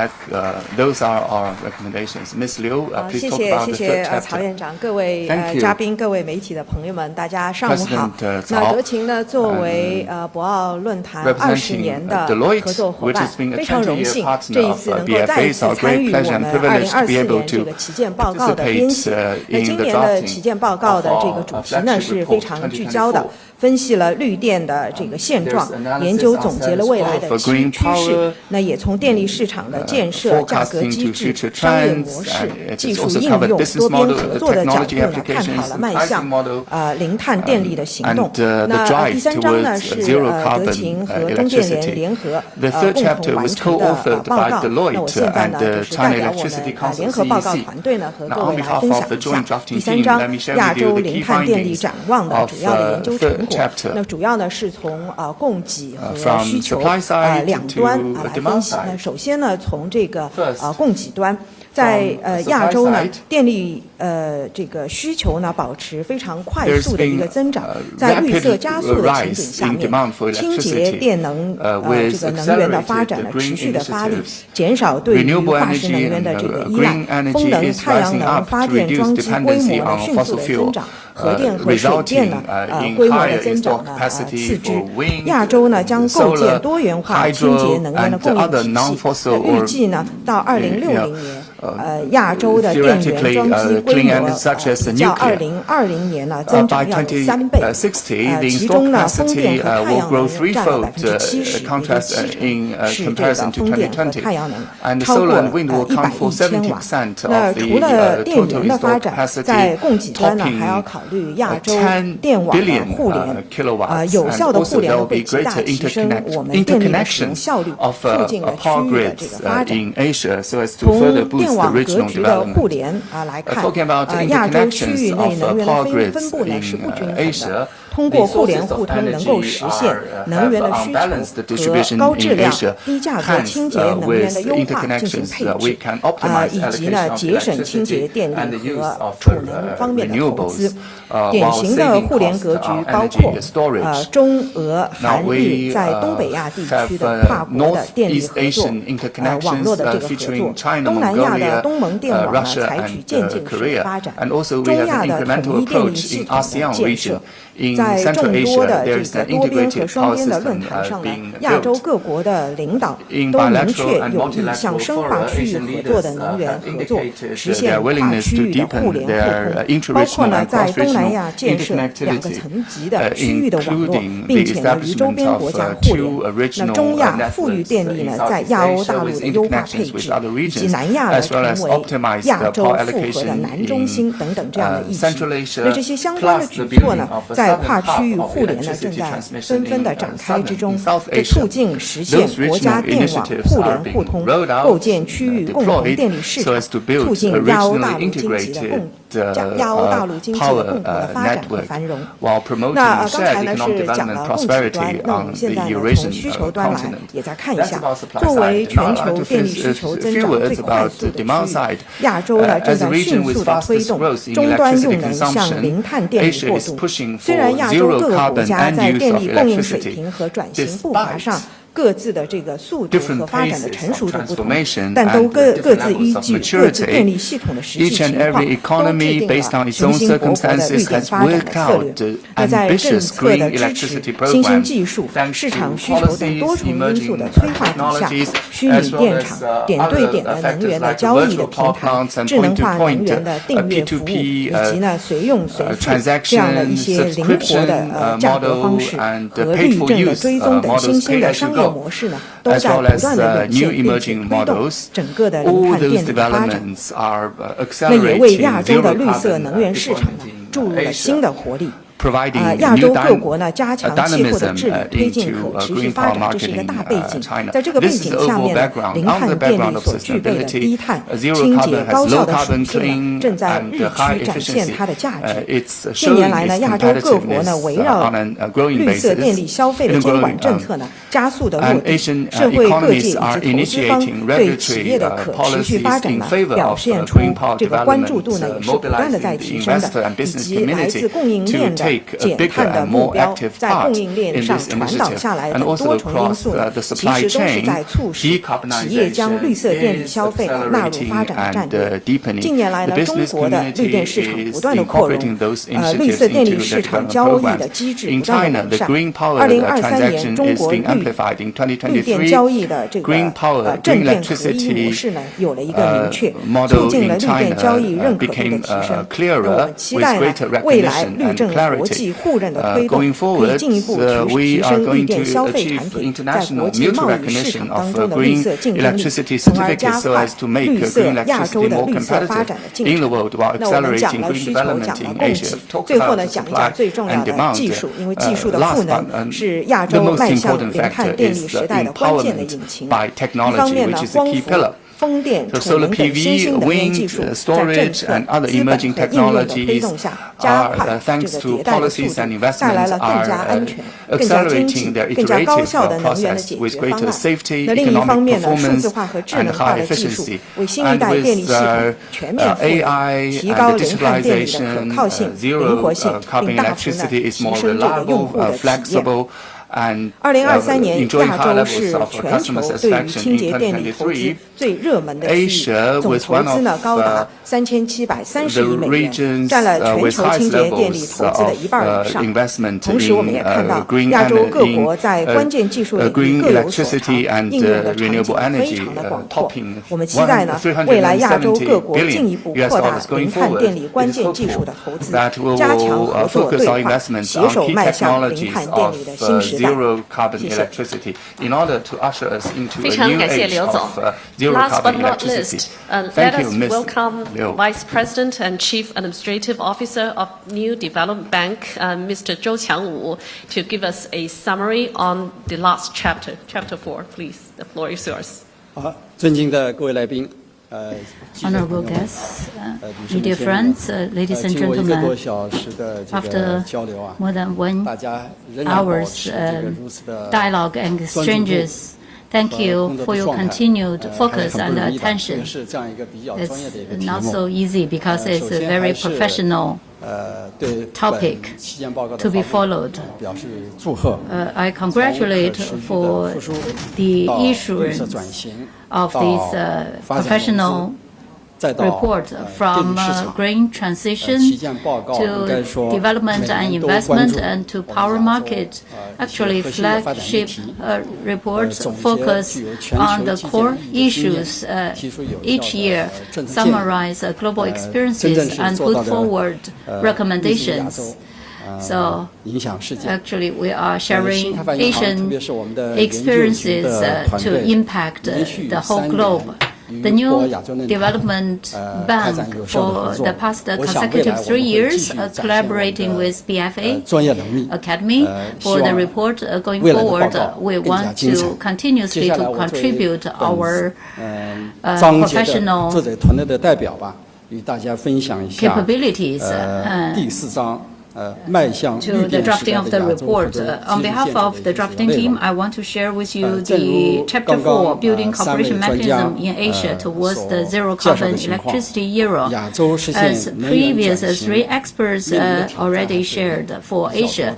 Those are our recommendations. Ms. Liu, please talk about the third chapter. 曹院长，各位嘉宾，各位媒体的朋友们，大家上午好。那德勤呢，作为博鳌论坛20年的合作伙伴，非常荣幸这一次能够再一次参与我们2024年这个旗舰报告的编写。那今年的旗舰报告的这个主题呢是非常聚焦的。分析了绿电的这个现状，研究总结了未来的趋势，那也从电力市场的建设、价格机制、商业模式、技术应用、多边合作的角度呢，探讨了迈向零碳电力的行动。那第3章呢是德勤和中电联联合共同完成的报告。那我现在呢就是代表我们联合报告团队呢和各位来分享一下第3章亚洲零碳电力展望的主要的研究成果。那主要呢是从供给和需求两端来分析。那首先呢从这个供给端，在亚洲呢电力这个需求呢保持非常快速的一个增长，在绿色加速的情景下面，清洁电能这个能源的发展呢持续的发力，减少对于化石能源的这个依赖，风能、太阳能发电装机规模呢迅速的增长。核电和水电呢，规模的增长呢次之。亚洲呢将构建多元化清洁能源的供应体系。预计呢到2060年。亚洲的电源装机规模较2020年呢增长要有3倍，其中呢风电和太阳能占了70%，是这个风电和太阳能超过100亿千瓦。那除了电源的发展，在供给端呢还要考虑亚洲电网的互联，有效的互联会极大提升我们电力的使用效率，促进了区域的这个发展。从电网格局的互联来看，亚洲区域内能源的分布呢是不均衡的。通过互联互通，能够实现能源的需求和高质量、低价格清洁能源的优化进行配置，以及呢节省清洁电力和储能方面的投资。典型的互联格局包括中俄韩日在东北亚地区的跨国的电力合作，网络的这个合作。东南亚的东盟电网呢采取渐进式的发展，中亚的统一电力系统的建设。在众多的这个多边和双边的论坛上呢，亚洲各国的领导都明确有意向深化区域合作的能源合作，实现跨区域的互联互通，包括呢在东南亚建设2个层级的区域的网络，并且呢与周边国家互联。那中亚富裕电力呢在亚欧大陆的优化配置，以及南亚呢成为亚洲复合的南中心等等这样的议题。那这些相关的举措呢，在跨区域互联呢正在纷纷的展开之中，这促进实现国家电网互联互通，构建区域共同电力市场，促进亚欧大陆经济的共同的发展和繁荣。那刚才呢是讲了供给端，那我们现在呢从需求端来也再看一下，作为全球电力需求增长最快速的区域，亚洲呢正在迅速的推动终端用能向零碳电力过渡。虽然亚洲各个国家在电力供应水平和转型步伐上各自的这个速度和发展的成熟度不同，但都各自依据各自电力系统的实际情况，都制定了雄心勃勃的绿电发展的策略。那在政策的支持、新兴技术、市场需求等多重因素的催化底下，虚拟电厂、点对点的能源的交易的平台、智能化能源的订阅服务，以及呢随用随付这样的一些灵活的价格方式和绿证的追踪等新兴的商业模式呢，都在不断的涌现，并且推动整个的零碳电力的发展。那也为亚洲的绿色能源市场呢注入了新的活力。亚洲各国呢加强气候的治理，推进可持续发展，这是一个大背景。在这个背景下面呢，零碳电力所具备的低碳、清洁、高效的属性呢，正在日趋展现它的价值。近年来呢，亚洲各国呢围绕绿色电力消费的监管政策呢，加速的落地，社会各界以及投资方对企业的可持续发展呢，表现出这个关注度呢，也是不断的在提升的，以及来自供应链的减碳的目标在供应链上传导下来的多重因素呢，其实都是在促使企业将绿色电力消费纳入发展战略。近年来呢，中国的绿电市场不断的扩容，绿色电力市场交易的机制不断的完善。2023年，中国绿电交易的这个正电合一模式呢，有了一个明确，促进了绿电交易认可度的提升。我们期待呢，未来绿正国际互认的推动，可以进一步提升绿电消费产品在国际贸易市场当中的绿色竞争力，从而加快绿色亚洲的绿色发展的进程。那我们讲了需求，讲了供给，最后呢，讲一讲最重要的技术，因为技术的赋能是亚洲迈向零碳电力时代的关键的引擎。一方面呢，光伏、风电、储能等新兴的能源技术在政策、资本和应用的推动下，加快这个迭代的速度，带来了更加安全、更加经济、更加高效的能源的解决方案。那另一方面呢，数字化和智能化的技术为新一代电力系统全面赋能，提高零碳电力的可靠性、灵活性，并大幅地提升这个用户的体验。2023年，亚洲是全球对于清洁电力投资最热门的区域，总投资呢高达3730亿美元，占了全球清洁电力投资的一半以上。同时，我们也看到亚洲各国在关键技术领域各有所长，应用的场景非常的广阔。我们期待呢，未来亚洲各国进一步扩大零碳电力关键技术的投资，加强合作对话，携手迈向零碳电力的新时代。非常感谢刘总。Last but not least, let us welcome Vice President and Chief Administrative Officer of New Development Bank, Mr. 周强武, to give us a summary on the last chapter, Chapter 4. Please, the floor is yours. 好，尊敬的各位来宾。Honorable guests, dear friends, ladies and gentlemen, after more than 1 hour's dialogue and exchanges, thank you for your continued focus and attention. It's not so easy because it's a very professional topic to be followed. I congratulate for the issuance of this professional report from green transition to development and investment and to power market. Actually, flagship reports focus on the core issues each year, summarize global experiences and put forward recommendations. So actually we are sharing Asian experiences to impact the whole globe. The New Development Bank for the past consecutive 3 years collaborating with BFA Academy for the report going forward. We want to continuously to contribute our professional capabilities to the drafting of the report. On behalf of the drafting team, I want to share with you the Chapter 4, Building Cooperation Mechanism in Asia towards the Zero-Carbon Electricity Era. As previous 3 experts already shared for Asia,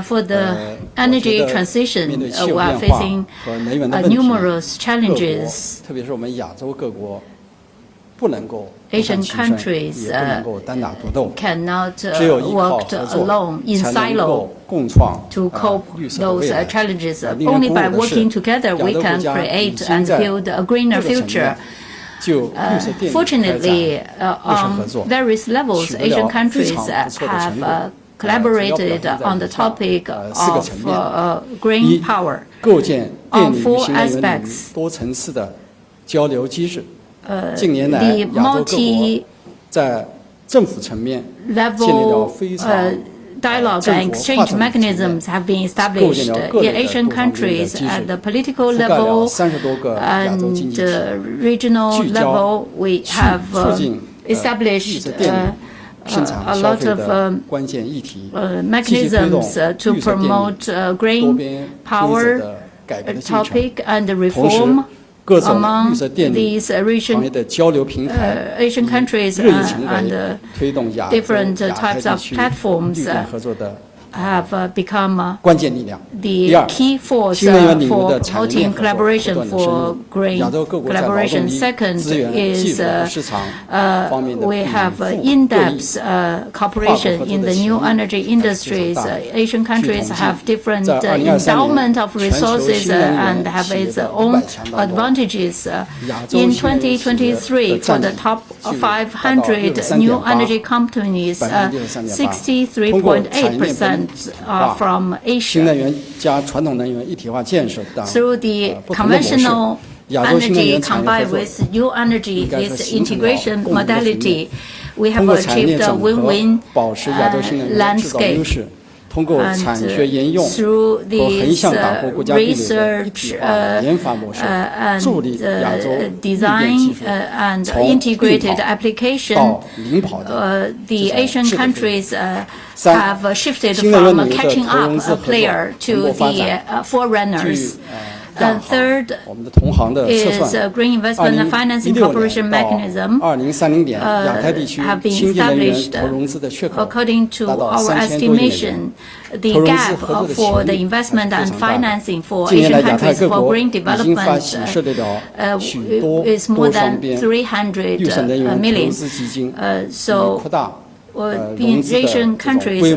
for the energy transition, we are facing numerous challenges. Asian countries cannot work alone in silo to cope those challenges. Only by working together we can create and build a greener future. Fortunately, on various levels, Asian countries have collaborated on the topic of green power on 4 aspects. The multi-level dialogue and exchange mechanisms have been established in Asian countries at the political level and regional level. We have established a lot of mechanisms to promote green power topic and reform among these Asian countries and different types of platforms have become the key force for promoting collaboration for green collaboration. Second is we have in-depth cooperation in the new energy industries. Asian countries have different endowment of resources and have its own advantages. In 2023, for the top 500 new energy companies, 63.8% are from Asia. Through the conventional energy combined with new energy, this integration modality, we have achieved a win-win landscape. And through these research and design and integrated application, the Asian countries have shifted from a catching up player to the forerunners. And third is Green Investment and Financing Cooperation Mechanism have been established. According to our estimation, the gap for the investment and financing for Asian countries for green development is more than 300 million. So in Asian countries,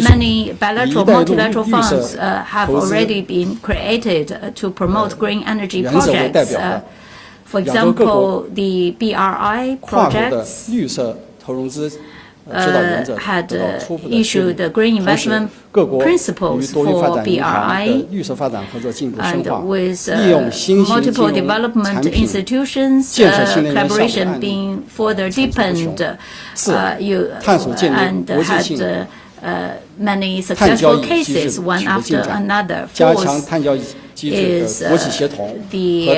many bilateral, multilateral funds have already been created to promote green energy projects. For example, the BRI projects had issued the green investment principles for BRI, and with multiple development institutions, collaboration being further deepened, and had many successful cases, one after another. Fourth is the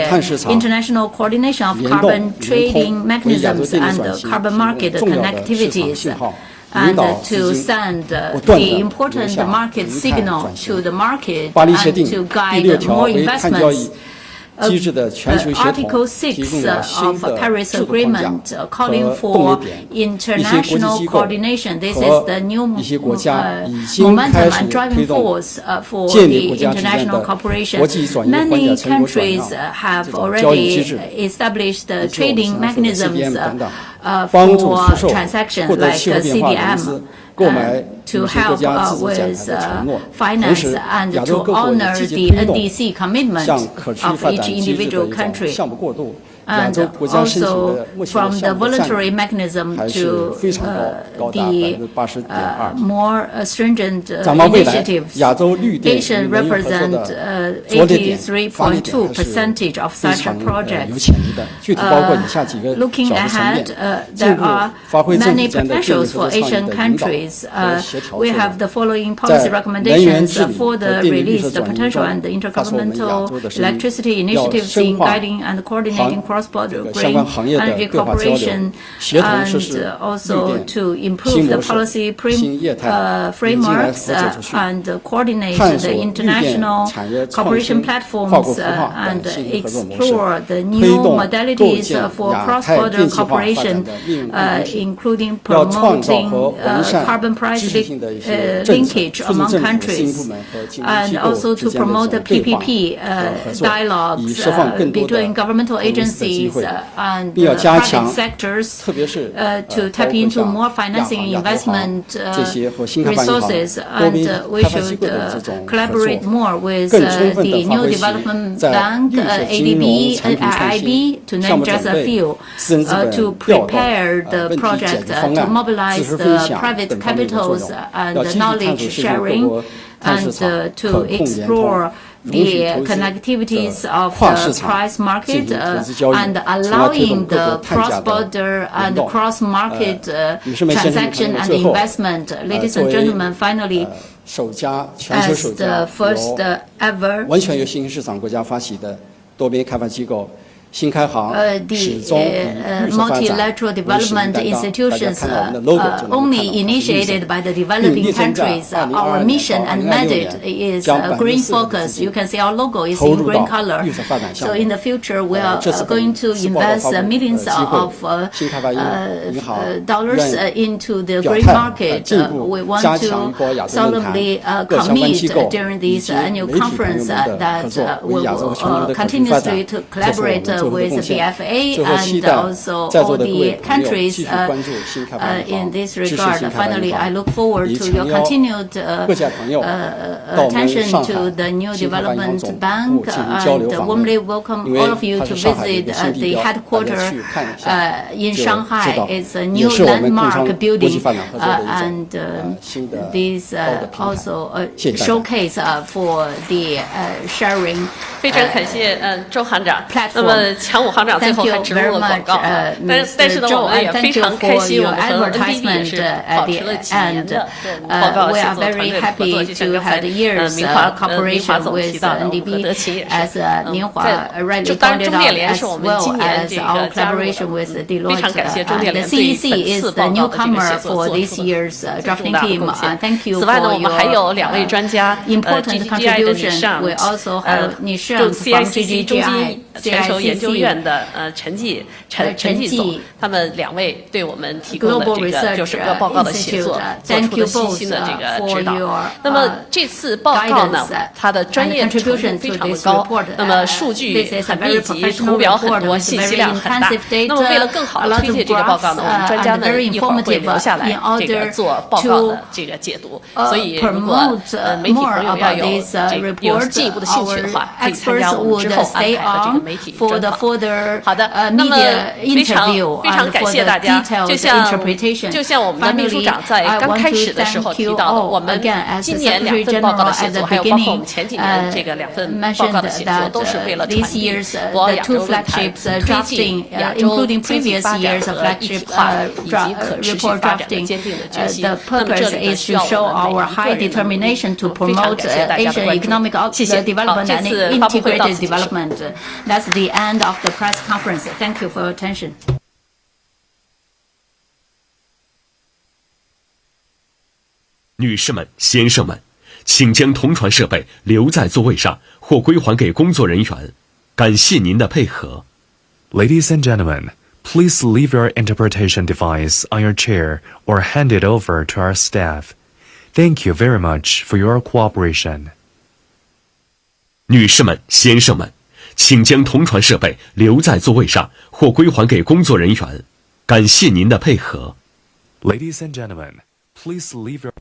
international coordination of carbon trading mechanisms and carbon market connectivities, and to send the important market signal to the market and to guide more investments. Article 6 of Paris Agreement calling for international coordination. This is the new momentum and driving force for the international cooperation. Many countries have already established trading mechanisms for transactions like CDM. To help with finance and to honor the NDC commitment of each individual country. And also from the voluntary mechanism to the more stringent initiatives. Asia represents 83.2% of such projects. Looking ahead, there are many potentials for Asian countries. We have the following policy recommendations for the release, the potential and the intergovernmental electricity initiatives in guiding and coordinating cross-border green energy cooperation, and also to improve the policy frameworks and coordinate the international cooperation platforms and explore the new modalities for cross-border cooperation, including promoting carbon price linkage among countries, and also to promote the PPP dialogues between governmental agencies and private sectors to tap into more financing and investment resources, and we should collaborate more with the New Development Bank, ADB, IIB, to name just a few, to prepare the project, to mobilize the private capitals and the knowledge sharing, and to explore the connectivities of the price market and allowing the cross-border and cross-market transaction and investment. Ladies and gentlemen, finally, as the first ever 新开行始终以绿色发展 multilateral development institutions only initiated by the developing countries. Our mission and mandate is green focus. You can see our logo is in green color. So in the future, we are going to invest millions of dollars into the green market. We want to solemnly commit during this annual conference that we will continuously to collaborate with the BFA and also all the countries in this regard. Finally, I look forward to your continued attention to the new development bank and warmly welcome all of you to visit the headquarters in Shanghai. It's a new landmark building and this also a showcase for the sharing. 非常感谢周行长。那么强武行长最后还植入了广告，但是呢，我们也非常开心，我们和 NTV 也是保持了几年的报告写作团队合作，就像刚才明华总提到的，我们和德勤也是。当然，中电联是我们今年这个加入的，非常感谢中电联对本次报告的这个写作做出了重大的贡献。此外呢，我们还有2位专家，GGGI 的李尚，驻 CICC 中基全球研究院的陈继总，他们2位对我们提供了这个就是个报告的写作，做出了细心的这个指导。那么这次报告呢，它的专业程度非常的高，那么数据很密集，图表很多，信息量很大。那么为了更好的推荐这个报告呢，我们专家呢一会儿会留下来这个做报告的这个解读。所以如果媒体朋友要有进一步的兴趣的话，可以参加我们之后安排的这个媒体专访。好的，那么非常感谢大家。就像我们的秘书长在刚开始的时候提到的，我们今年2份报告的写作，还有包括我们前几年这个2份报告的写作，都是为了传递博鳌亚洲论坛，推进亚洲经济发展和一体化以及可持续发展的坚定的决心。那么这里呢，需要我们每个人的努力。非常感谢大家的关注，谢谢。好，这次发布会到此结束。That's the end of the press conference. Thank you for your attention. 女士们、先生们，请将同传设备留在座位上或归还给工作人员。感谢您的配合。Ladies and gentlemen, please leave your interpretation device on your chair or hand it over to our staff. Thank you very much for your cooperation. 女士们、先生们，请将同传设备留在座位上或归还给工作人员。感谢您的配合。Ladies and gentlemen, please leave your